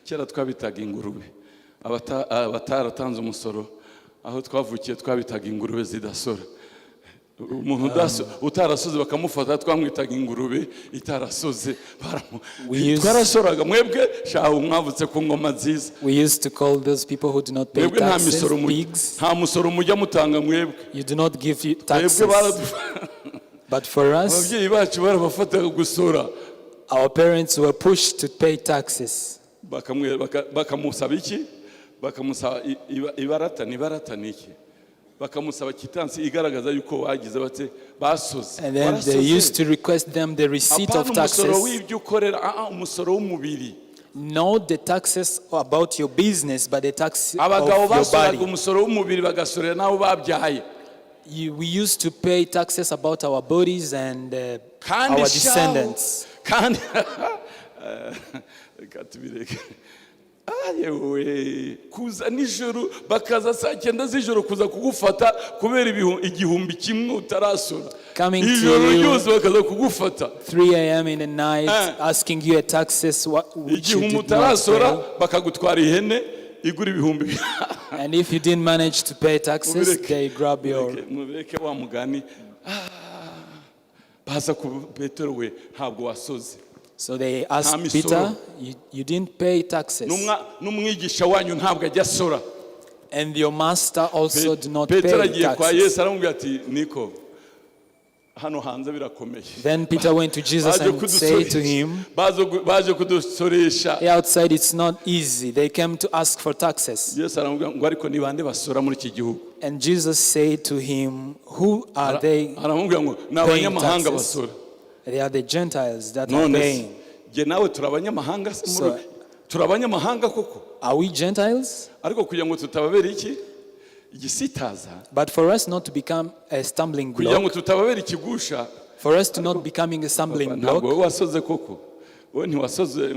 Kera twabitaga ingurube, abataratanze umusoro, aho twavukiye twabitaga ingurube zidasora. Umuntu utarasoze bakamufata twamwitaga ingurube itarasoze. Twarasoraga mwebwe shaho mwavutse ku ngoma nziza. We used to call those people who do not pay taxes pigs. Nta musoro mujya mutanga mwebwe. You do not give taxes. But for us, ababyeyi bacu barabafataga gusora. Our parents were pushed to pay taxes. Bakamusaba iki? Bakamusaba ibarata niki? Bakamusaba kitansi igaragaza yuko wagize bate basoze. And then they used to request them the receipt of taxes. Not the taxes about your business, but the tax of your body. We used to pay taxes about our bodies and our descendants. Kuza nijoro bakaza saa 9 z'ijoro kuza kugufata kubera igihumbi kimwe utarasora. Ijoro ryose bakaza kugufata 3 a.m. in the night, asking you a taxes which you did not pay. Bakagutwara ihene igura ibihumbi. And if you didn't manage to pay taxes, they grab your. Mubeke wa mugani. Baza ku Petero we ntabwo wasoze. So they asked Peter, you didn't pay taxes. And your master also did not pay taxes. hano hanze birakomeye. Then Peter went to Jesus and said to him, baje kudusoresha. outside it's not easy. They came to ask for taxes. Yesu aramubwira ngo ariko ni bande basora muri iki gihugu? And Jesus said to him, who are they? Aramubwira ngo ni abanyamahanga basora. They are the Gentiles that are paying. Je nawe turabanyamahanga turabanyamahanga koko? Are we Gentiles? Ariko kugira ngo tutababera iki? Igisitaza. But for us not to become a stumbling block. Kugira ngo tutababera ikigusha. For us to not becoming a stumbling block. Ntabwo wasoze koko. Wowe ntiwasoze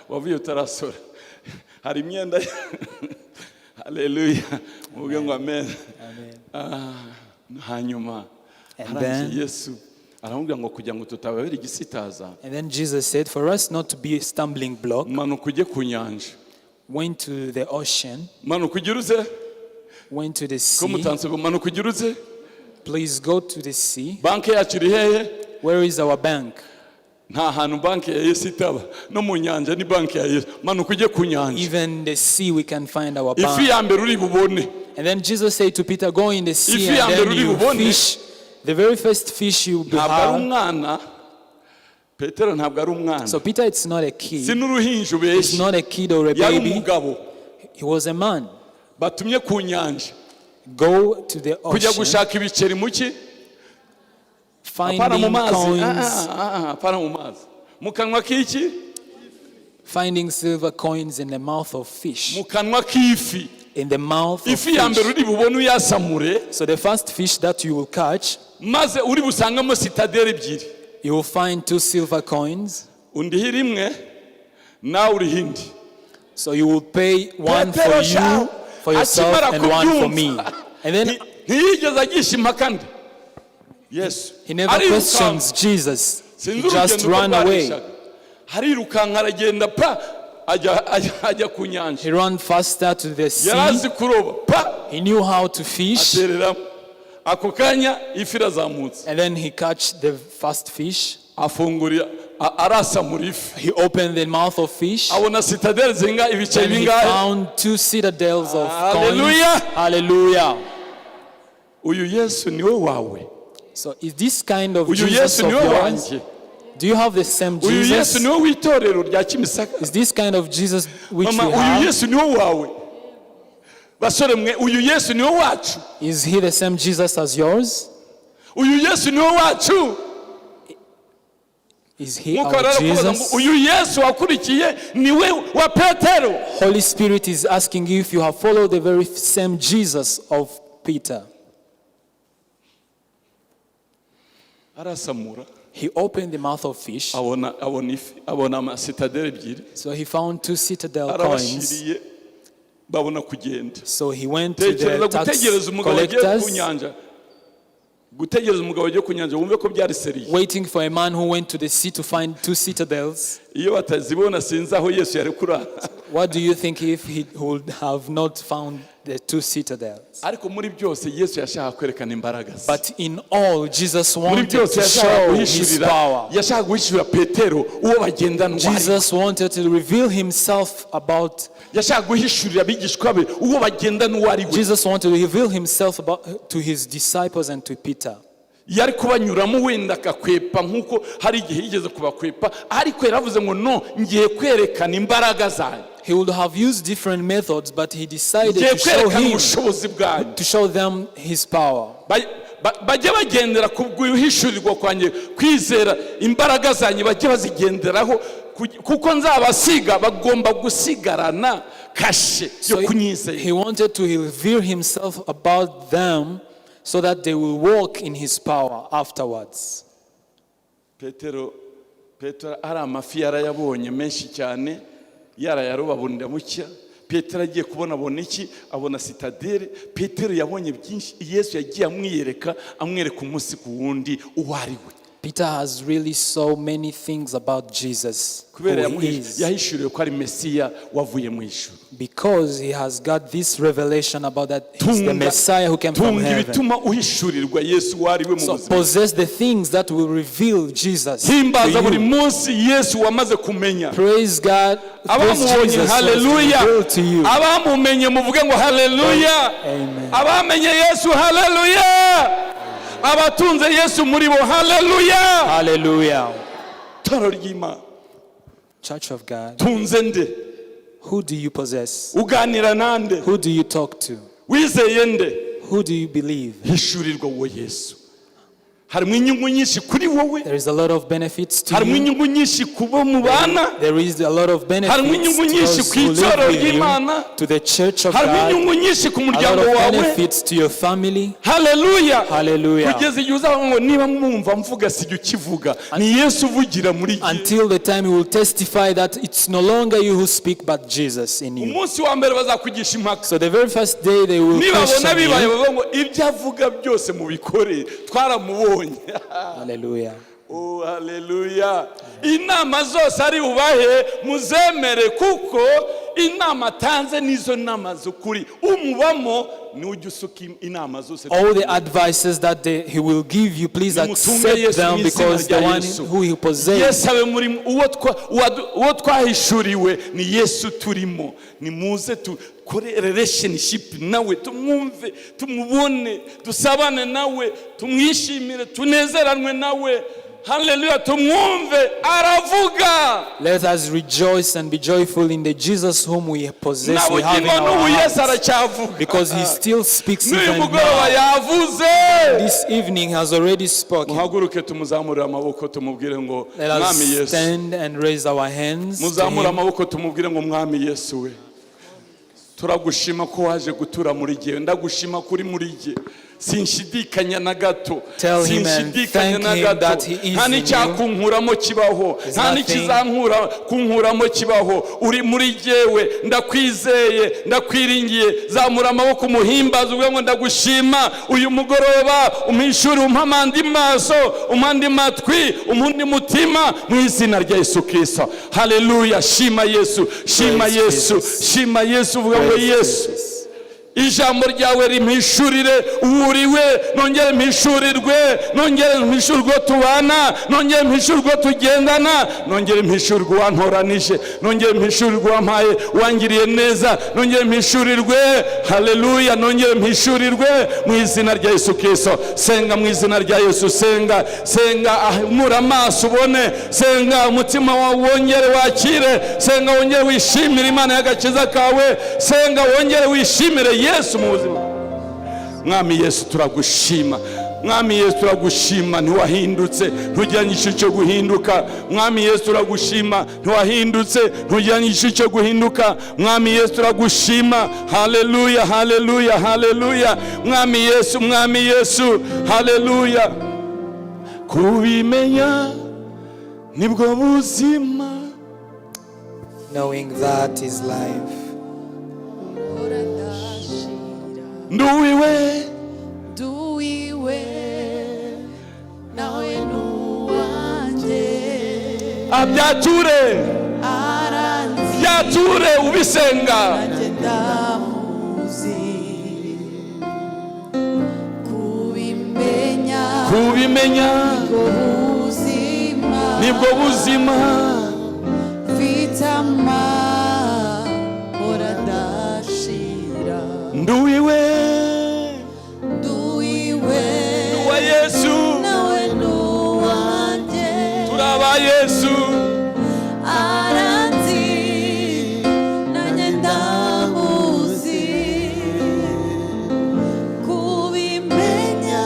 wavuye utarasora. Hari imyenda. Hallelujah. Muvuge ngo amen. Amen. Hanyuma Yesu aramubwira ngo kugira ngo tutababera igisitaza. And then Jesus said, for us not to be a stumbling block, manuka ujye ku nyanja. Went to the ocean. Manuka ugiruze. Went to the sea. Ko mutanse manuka ugiruze. Please go to the sea. Banki yacu iri hehe? Where is our bank? Nta hantu banki ya Yesu itaba. No mu nyanja ni banki ya Yesu. Manuka ujye ku nyanja. Even the sea we can find our bank. Ifi ya mbere uri bubone. And then Jesus said to Peter, go in the sea and then you fish. The very first fish you behold. So Peter, it's not a kid. It's not a kid or a baby. He was a man. Go to the ocean. Finding silver coins in the mouth of fish. In the mouth of fish. So the first fish that you will catch, you will find 2 silver coins. So you will pay one for you, for yourself, and one for me. And then he never questions Jesus. He just ran away. He ran faster to the sea. He knew how to fish. And then he catch the first fish. He opened the mouth of fish. And he found 2 citadels of coins. Hallelujah. So is this kind of Jesus of yours? Do you have the same Jesus? Is this kind of Jesus which we have? Is he the same Jesus as yours? Is he our Jesus? Holy Spirit is asking you if you have followed the very same Jesus of Peter. He opened the mouth of fish. So he found 2 citadel coins. So he went to the tax collectors, waiting for a man who went to the sea to find 2 citadels. What do you think if he would have not found the 2 citadels? But in all, Jesus wanted to show his power. Jesus wanted to reveal himself about. Jesus wanted to reveal himself to his disciples and to Peter. yari kubanyuramo wenda akakwepa nkuko hari igihe yigeze kubakwepa ariko yaravuze ngo no ngiye kwerekana imbaraga zanyu. He would have used different methods, but he decided to show them his power. Bajye bagendera ku guhishurirwa kwanjye kwizera imbaraga zanyu bajye bazigenderaho kuko nzabasiga bagomba gusigarana kashe yo kunyizera. He wanted to reveal himself about them so that they will walk in his power afterwards. Petero ari amafi yarayabonye menshi cyane yarayaroba bunda mucya. Petero agiye kubona iki abona citadelle. Petero yabonye byinshi Yesu yagiye amwiyereka umunsi ku wundi uwariwe. Peter has really so many things about Jesus. Yahishuriwe ko ari Mesiya wavuye mu ijuru. Because he has got this revelation about that he's the Messiah who came from heaven. So possess the things that will reveal Jesus to you. Praise God. Praise Jesus. Hallelujah. To you. Abamumenye muvuge ngo hallelujah. Amen. Abamenye Yesu hallelujah. abatunze Yesu muri bo. Hallelujah, hallelujah. Toro ry'Imana. Church of God, tunze nde? Who do you possess? Uganira nande? Who do you talk to? Wizeye nde? Who do you believe? Hishurirwa wo Yesu. Harimo inyungu nyinshi kuri wowe. There is a lot of benefits to harimo you. inyungu nyinshi kubo mubana. There is a lot of benefits harimo inyungu nyinshi ku itorero ry'Imana. To the church of harimo God. inyungu nyinshi ku muryango wawe. A lot wawe. of benefits to your family. Hallelujah, hallelujah. Kugeza igihe uzaba ngo niba mwumva mvuga sijya ukivuga, ni Yesu uvugira muri gihe. Until the time you will testify that it's no longer you who speak but Jesus in you. Umunsi wa mbere bazakugisha impaka. So the very first day they will question you. Bavuga ngo ibyo avuga byose mubikore, twaramubonye. Hallelujah. Oh, hallelujah. Inama zose ari ubahe muzemere, kuko inama tanze nizo nama z'ukuri. Umubamo ni ujya usuka inama zose. All the advices that he will give you, please accept them, because the one who he possesses. Yes, abe muri uwo twahishuriwe ni Yesu turimo. Ni muze kore relationship nawe, tumwumve, tumubone, dusabane nawe, tumwishimire, tunezeranwe nawe. Hallelujah, tumwumve aravuga. Let us rejoice and be joyful in the Jesus whom we possess, we have in our hearts, because he still speaks even now. This evening has already spoken. Let us stand and raise our hands to him. Turagushima ko waje gutura muri gihe, ndagushima kuri muri gihe. Sinshidikanya na gato, sinshidikanya na gato. Nta n'icyakunkuramo kibaho, nta n'ikizankura kunkuramo kibaho. Uri muri jewe, ndakwizeye, ndakwiringiye. Zamura amaboko muhimbaza uvuga ngo ndagushima. Uyu mugoroba umishuri, umpamandi maso, umpandi matwi, umundi mutima, mu izina rya Yesu Kristo. Hallelujah, shima Yesu, shima Yesu, shima Yesu. Uvuga ngo Yesu, ijambo ryawe rimpishurire uwuriwe, nongere mpishurirwe, nongere mpishurirwe tubana, nongere mpishurirwe tugendana, nongere mpishurirwe wantoranije, nongere mpishurirwe wampaye, wangiriye neza, nongere mpishurirwe. Haleluya, nongere mpishurirwe mu izina rya Yesu Kristo. Senga mu izina rya Yesu, senga, senga, ahumura amaso ubone, senga umutima wawe wongere wakire, senga wongere wishimire Imana y'agakiza kawe, senga wongere wishimire Yesu mu buzima. Mwami Yesu turagushima, Mwami Yesu turagushima, ntiwahindutse, ntujyanye igihe cyo guhinduka. Mwami Yesu turagushima, ntiwahindutse, ntujyanye igihe cyo guhinduka. Mwami Yesu turagushima. Haleluya, haleluya, haleluya. Mwami Yesu, Mwami Yesu, haleluya. Kubimenya nibwo buzima. Knowing that is life. Nduwiwe, nduwiwe, nawe nuwanje. Abyature, aranzi, byature ubisenga. nanjye ndamuzi. Kubimenya, Kubimenya nibwo buzima. Vitama ora dashira. Nduwiwe, Nduwiwe, wa Yesu, nawe nuwanje. turaba Yesu. Aranzi, nanjye ndamuzi. Kubimenya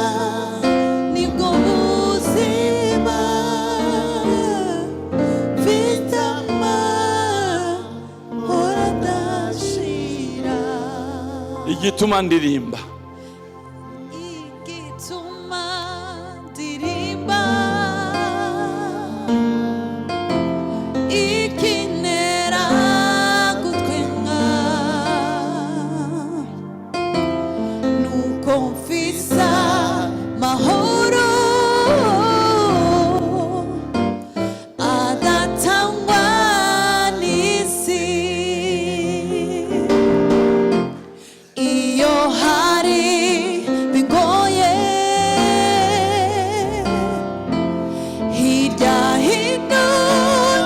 nibwo buzima. Vitama ora dashira. Igituma ndirimba, Igituma ndirimba, ikinera gutwenga, nuko mfisa mahoro adatangwa n'isi. Iyo hari bingoye, hirya hino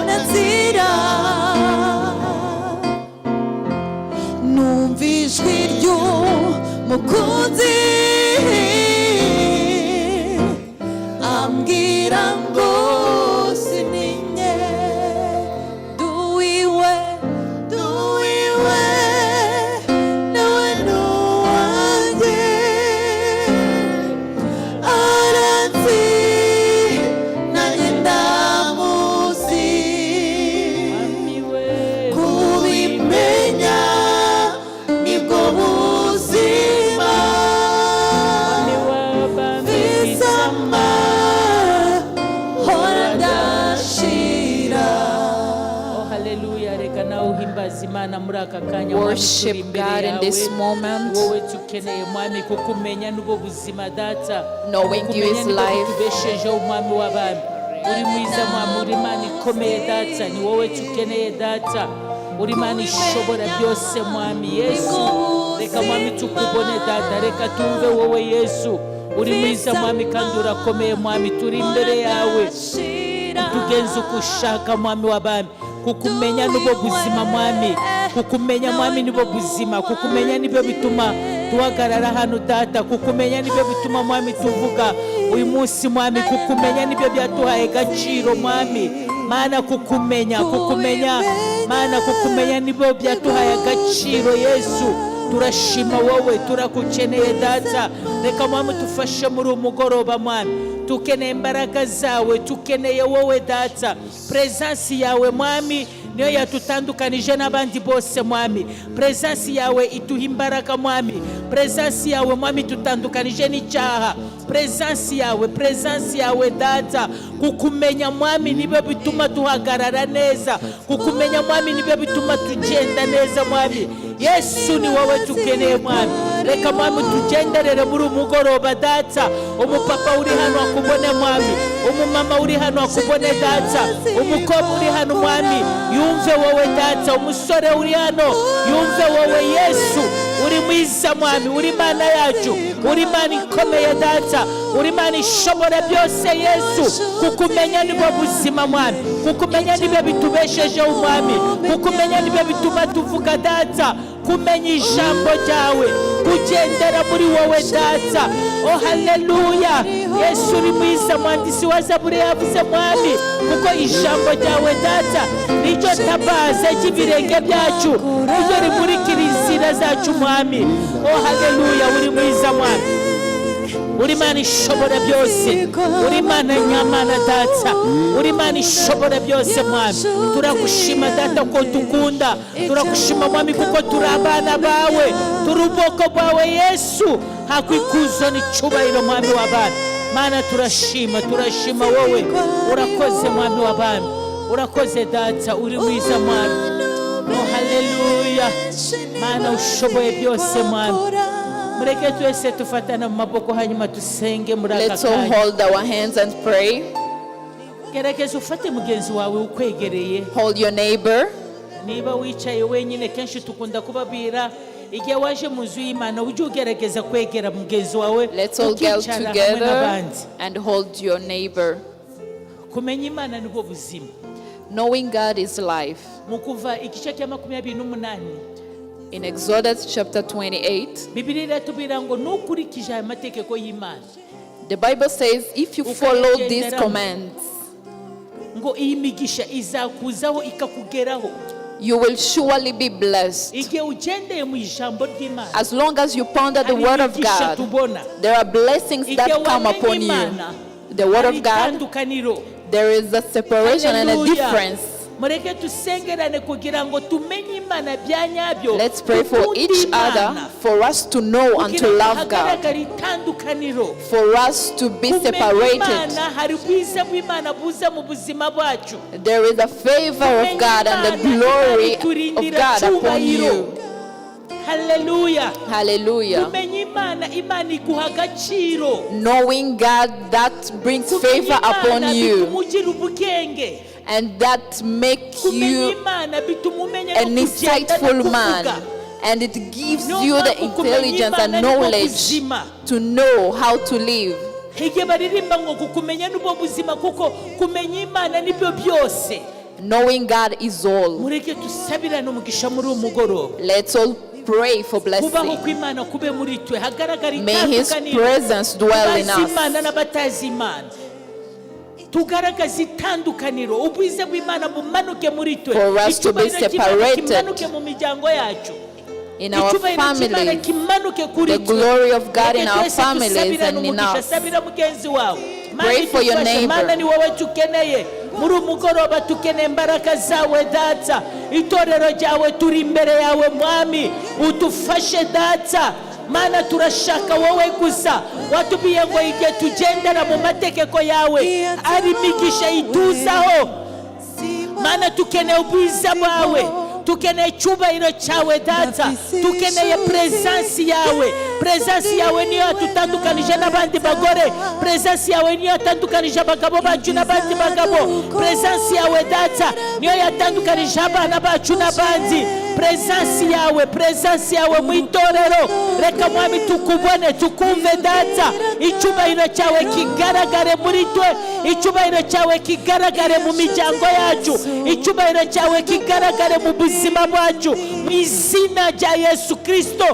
nazira, numva ijwi ry'umukunzi Worship God in this moment, knowing you is life. uri mwiza mwami, uri Imana ikomeye data, ni wowe tukeneye data, uri Imana ishobora byose mwami Yesu. Reka mwami tukubone data, reka tumve wowe Yesu, uri mwiza mwami kandi urakomeye mwami, turi imbere yawe tugenze uko ushaka mwami w'abami. Kukumenya nibo buzima mwami, kukumenya mwami nibo buzima, kukumenya nibyo bituma tuhagarara hano data, kukumenya nibyo bituma mwami tuvuga uyu munsi mwami, kukumenya nibyo byatuhaye gaciro mwami. Mana kukumenya Mana kukumenya nibyo byatuhaye agaciro Yesu. Turashima wowe, turakukeneye data, reka mwami tufashe muri umugoroba mwami, tukeneye imbaraga zawe, tukeneye wowe data, presence yawe mwami niyo yatutandukanije n'abandi bose mwami. Presence yawe ituha imbaraga mwami, presence yawe mwami tutandukanije n'icyaha. Presence yawe data, kukumenya mwami nibyo bituma duhagarara neza, kukumenya mwami nibyo bituma tugenda neza mwami. Yesu ni wowe tukeneye mwami, reka mwami tugenderere muri umugoroba data. Umupapa uri hano akubone mwami, umumama uri hano akubone data, umukobwa uri hano mwami yumve wowe data, umusore uri hano yumve wowe Yesu. Uri mwiza mwami, uri Imana yacu, uri Imana ikomeye data, uri Imana ishobora byose Yesu. Kukumenya nibwo buzima mwami, kukumenya nibyo bitubeshejeho mwami, kukumenya nibyo bituma tuvuga data, kumenya ijambo ryawe, kugendera muri wowe data. Oh haleluya Yesu, uri mwiza. Mwandisi wa Zaburi yavuze mwami, kuko ijambo ryawe data nicyo tabaza ry'ibirenge byacu, nicyo rimurikira inzira zacu mwami. Oh haleluya, uri mwiza mwami, uri Imana ishobora byose, uri Imana nyamana data, uri Imana ishobora byose mwami. Turagushima data ko dukunda, turagushima mwami kuko turi abana bawe, turi ubwoko bwawe Yesu. Hakwikuzo n'icyubahiro mwami w'abana. Mana turashima wowe, urakoze mwami w'abana, urakoze data, uri mwiza mwami. Oh haleluya Mana ushoboye byose mwami. Mureke twese tufatana mu maboko hanyuma tusenge muri aka Let's all hold our hands and pray. Gerageza ufate mugenzi wawe ukwegereye. Hold your neighbor. Niba wicaye wenyine, kenshi tukunda kubabwira igihe waje mu nzu y'Imana ujye ugerageza kwegera mugenzi wawe. Let's all get together and hold your neighbor. Kumenya Imana nibwo buzima. Knowing God is life. Mu Kuva igice cya 28 in Exodus chapter 28, the Bible says if you follow these commands, you will surely be blessed. As long as you ponder the word of God, there are blessings that come upon you. The word of God, there is a separation and a difference. Let's pray for each other, for us to know and to love God, for us to be separated. There is a favor of God and the glory of God upon you. Hallelujah. Hallelujah. Knowing God, that brings favor upon you, and that makes you an insightful man, and it gives you the intelligence and knowledge to know how to live. Knowing God is all. Let's all pray for blessing. May His presence dwell in us. For us to be separated in our families, the glory of God in our families and in us. Pray for your neighbor. Muri umugoroba tukeneye imbaraga zawe data, itorero ryawe turi imbere yawe mwami, udufashe data. Mana turashaka wowe gusa, watubiye ngo igihe tugendera mu mategeko yawe ari imigisha ituzaho. Mana tukeneye ubwiza bwawe, tukeneye icyubahiro cyawe data, tukeneye presence yawe niyo yatutandukanije n'abandi bagore, presence yawe niyo yatandukanije abagabo bacu n'abandi bagabo, presence yawe data niyo yatandukanije abana bacu n'abandi, presence yawe mu itorero. Reka mwami tukubone tukumve data, icyubahiro cyawe kigaragare muri twe, icyubahiro cyawe kigaragare mu miryango yacu, icyubahiro cyawe kigaragare mu buzima bwacu, mu izina rya Yesu Kristo.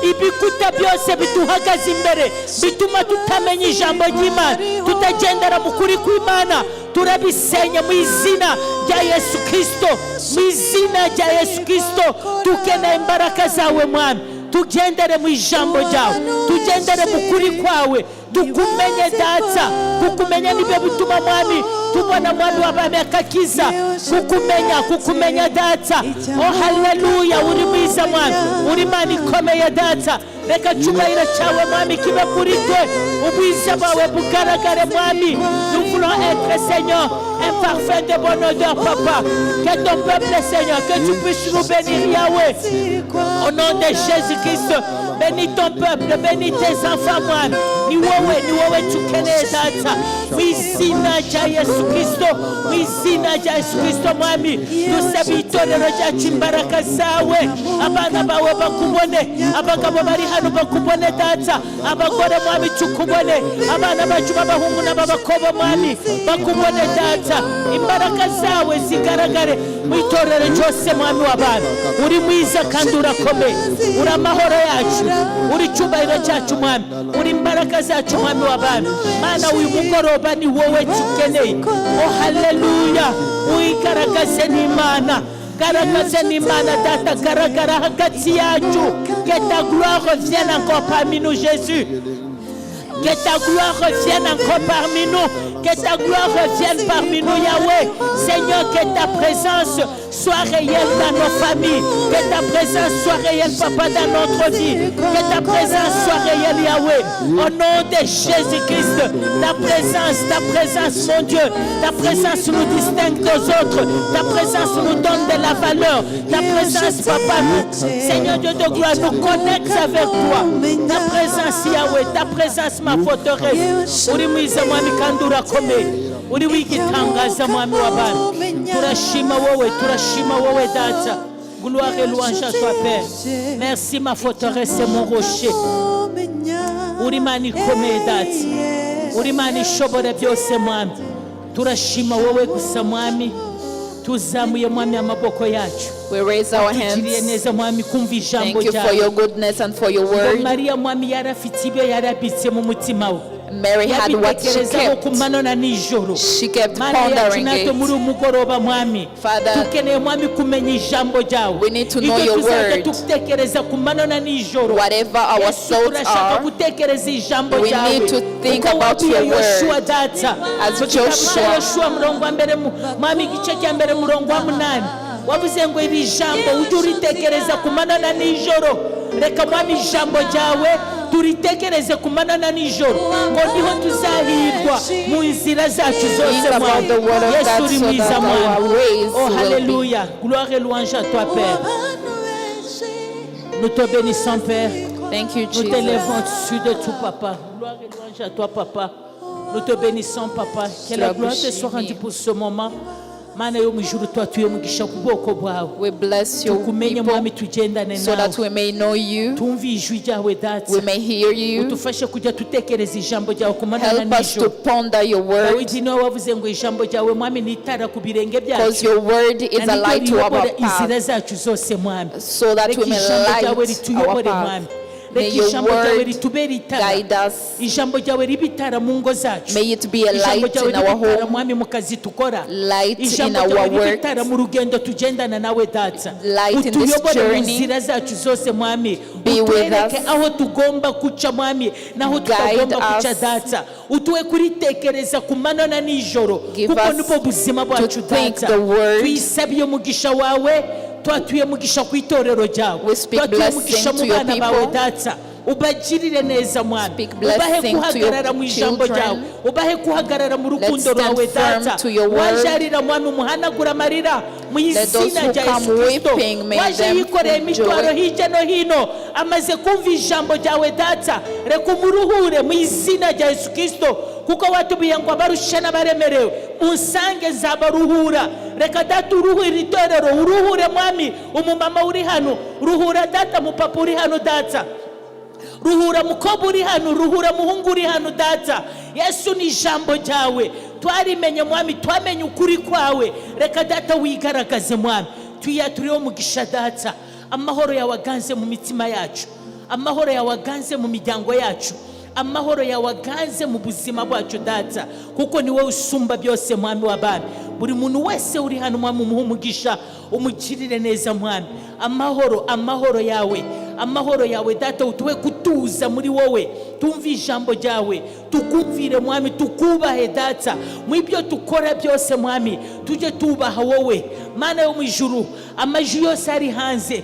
Ibikuta byose biduhagaze imbere bituma tutamenya ijambo ry'Imana, tutagendera mu kuri kw'Imana, turabisenya mu izina rya Yesu Kristo, mu izina rya Yesu Kristo. Tukeneye imbaraga zawe mwami, tugendere mu ijambo ryawe, tugendere mu kuri kwawe, tukumenye data, kukumenya nibyo bituma mwami tubona mwami w'abami akakiza, kukumenya data. Oh haleluya, uri mwiza mwami, uri Imana ikomeye data. Reka cyubahiro cyawe mwami kibe kuri twe, ubwiza bwawe bugaragare mwami. Nous voulons être Seigneur un parfum de bonne odeur papa, que ton peuple Seigneur, que tu puisses nous bénir Yahweh, au nom de Jésus Christ. Bénis ton peuple, bénis tes enfants mwami, ni wowe tukeneye data, mu izina rya Yesu Kristo, mu izina rya Yesu Kristo mwami. Dusaba itorero ryacu imbaraga zawe, abana bawe bakubone, abagabo bari hano bakubone data, abagore mwami tukubone, abana bacu b'abahungu n'ab'abakobwa mwami bakubone data, imbaraga zawe zigaragare mu itorero ryose mwami w'abana. Uri mwiza kandi urakomeye, uri amahoro yacu, uri cyubahiro cyacu mwami, uri imbaraga zacu mwami w'abana. Mana uyu mugoroba ni wowe tukeneye. Oh haleluya, uyigaragaze n'Imana, garagaze n'Imana data, garagara hagati yacu. Que ta gloire revienne encore parmi nous Jésus, que ta gloire revienne encore parmi nous, que ta gloire revienne parmi nous Yahweh. Seigneur, que ta présence soit réelle dans nos familles, que ta présence soit réelle papa dans notre vie, que ta présence soit réelle Yahweh, au nom de Jésus-Christ. Ta présence mon Dieu, ta présence nous distingue des autres, ta présence nous donne de la valeur, ta présence papa Seigneur Dieu de gloire nous connecte avec toi, ta présence Yahweh, ta présence ma forteresse. Uri mwiza mwami kandi urakomeye, uri w'igitangaza mwami w'abana. Turashima wowe data, gloire et louange à toi Père. Merci ma forteresse et mon rocher. Uri Imana ikomeye data, uri Imana ishobora byose mwami. Turashima wowe gusa mwami, tuzamuye mwami amaboko yacu. We raise our hands. Thank you for your goodness and for your word. Mary had what she kept. She kept pondering it. Father, we need to know your word. Whatever our thoughts are, we need to think about your word. As Joshua, wavuze ngo iri jambo ujye uritekereza ku manywa na nijoro. Reka mwami ijambo ryawe turitekereze ku manywa na nijoro, ngo niho tuzahirwa mu nzira zacu zose mwami. Yesu uri mwiza mwami. Oh haleluya, gloire et louange à toi Père. Nous te bénissons Père. Thank you, Jesus. Nous t'élèvons au-dessus de tout Papa. Gloire et louange à toi Papa. Nous te bénissons Papa. Que la gloire te soit rendue pour ce moment. We bless your people so that we may know you, we may hear you. Help us to ponder your word, because your word is a light to our path, so that we may light our path. May your word guide us. May it be a light in our home, light in our work, light in this journey. Be with us. Guide us. Give us to think the word. We speak blessing to your people. ubagirire neza mwami, Speak ubahe blessing to guhagarara your mu ijambo ryawe, children. ubahe guhagarara mu rukundo Let's stand rwawe firm data. to your word. Waje arira mwami umuhanagura amarira mu Let those izina who rya come Yesu Kristo. weeping, may Waje them yikoreye imitwaro enjoy. hirya no hino, amaze kumva ijambo ryawe data, reka umuruhure mu izina rya Yesu Kristo, kuko watubwiye ngo abarusha n'abaremerewe unsange nzabaruhura. Reka data uruhure itorero, uruhure mwami umumama uri hano, ruhura data mupapa uri hano data, ruhura mukobwa uri hano, ruhura muhungu uri hano data. Yesu ni ijambo ryawe, twarimenye mwami, twamenye ukuri kwawe. Reka data wigaragaze mwami, tuyaturiho mugisha data. Amahoro yawe aganze mu mitima yacu, amahoro yawe aganze mu miryango yacu, amahoro yawe aganze mu buzima bwacu data, kuko ni wowe usumba byose mwami w'abami. Buri muntu wese uri hano mwami umuhe umugisha, umugirire neza mwami. Amahoro yawe, amahoro yawe data, utuwe kutuza muri wowe, tumve ijambo ryawe, tukumvire mwami, tukubahe data. Mu ibyo tukora byose mwami, tujye tubaha wowe Mana yo mu ijuru. Amajwi yose ari hanze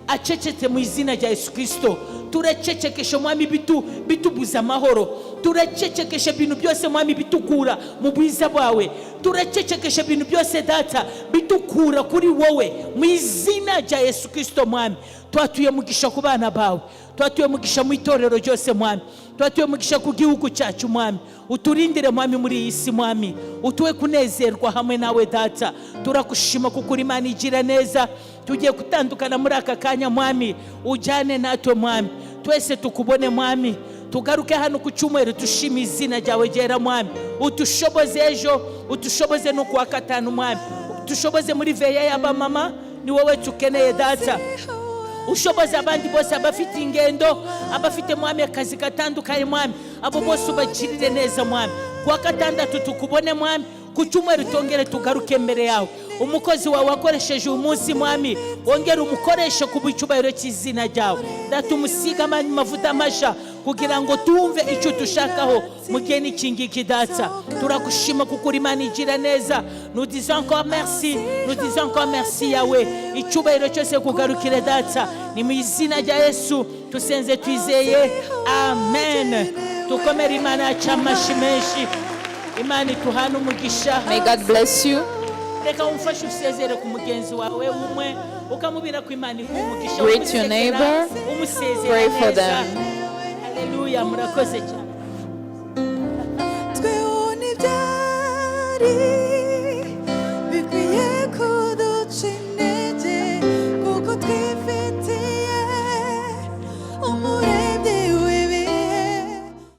acecetse mu izina rya Yesu Kristo. Turacecekesha mwami bitubuza amahoro, turacecekesha ibintu byose mwami bitukura mu bwiza bwawe, turacecekesha ibintu byose data bitukura kuri wowe mu izina rya Yesu Kristo mwami. Twatuye mugisha ku bana bawe, twatuye mugisha mu itorero ryose mwami, twatuye mugisha ku gihugu cyacu mwami. Uturindire mwami muri iyi si mwami, utuwe kunezerwa hamwe nawe data. Turakushima kuko uri Imana igira neza. Tugiye gutandukana muri aka kanya mwami, ujyane natwe mwami, twese tukubone mwami. Tugaruke hano ku cyumweru tushima izina ryawe ryera mwami. Utushoboze ejo, utushoboze no kuwa gatanu mwami, utushoboze muri veya y'abamama, ni wowe tukeneye data. Ushoboze abandi bose abafite ingendo, abafite mwami akazi gatandukanye mwami, abo bose ubagirire neza mwami. Kuwa gatandatu tukubone mwami, ku cyumweru tongere tugaruke mbere yawe. Umukozi wawe wakoresheje umunsi mwami, wongere umukoreshe ku bw'icyubahiro cy'izina ryawe data. Umusiga amavuta masha kugira ngo tumve icyo dushakaho mu gihe n'ikingiki data. Turagushima kuko uri Imana igira neza. Nous disons encore merci, nous disons encore merci yawe. Icyubahiro cyose kugarukire data, ni mu izina rya Yesu tusenze twizeye, amen. Tukomere Imana yacu amashyi menshi. Imana ituhane umugisha. May God bless you. Reka umfashe usezere ku mugenzi wawe umwe, ukamubwira ko Imana iguha umugisha. Greet your neighbor. Pray for them. Hallelujah, murakoze cyane. tweho n'ibyari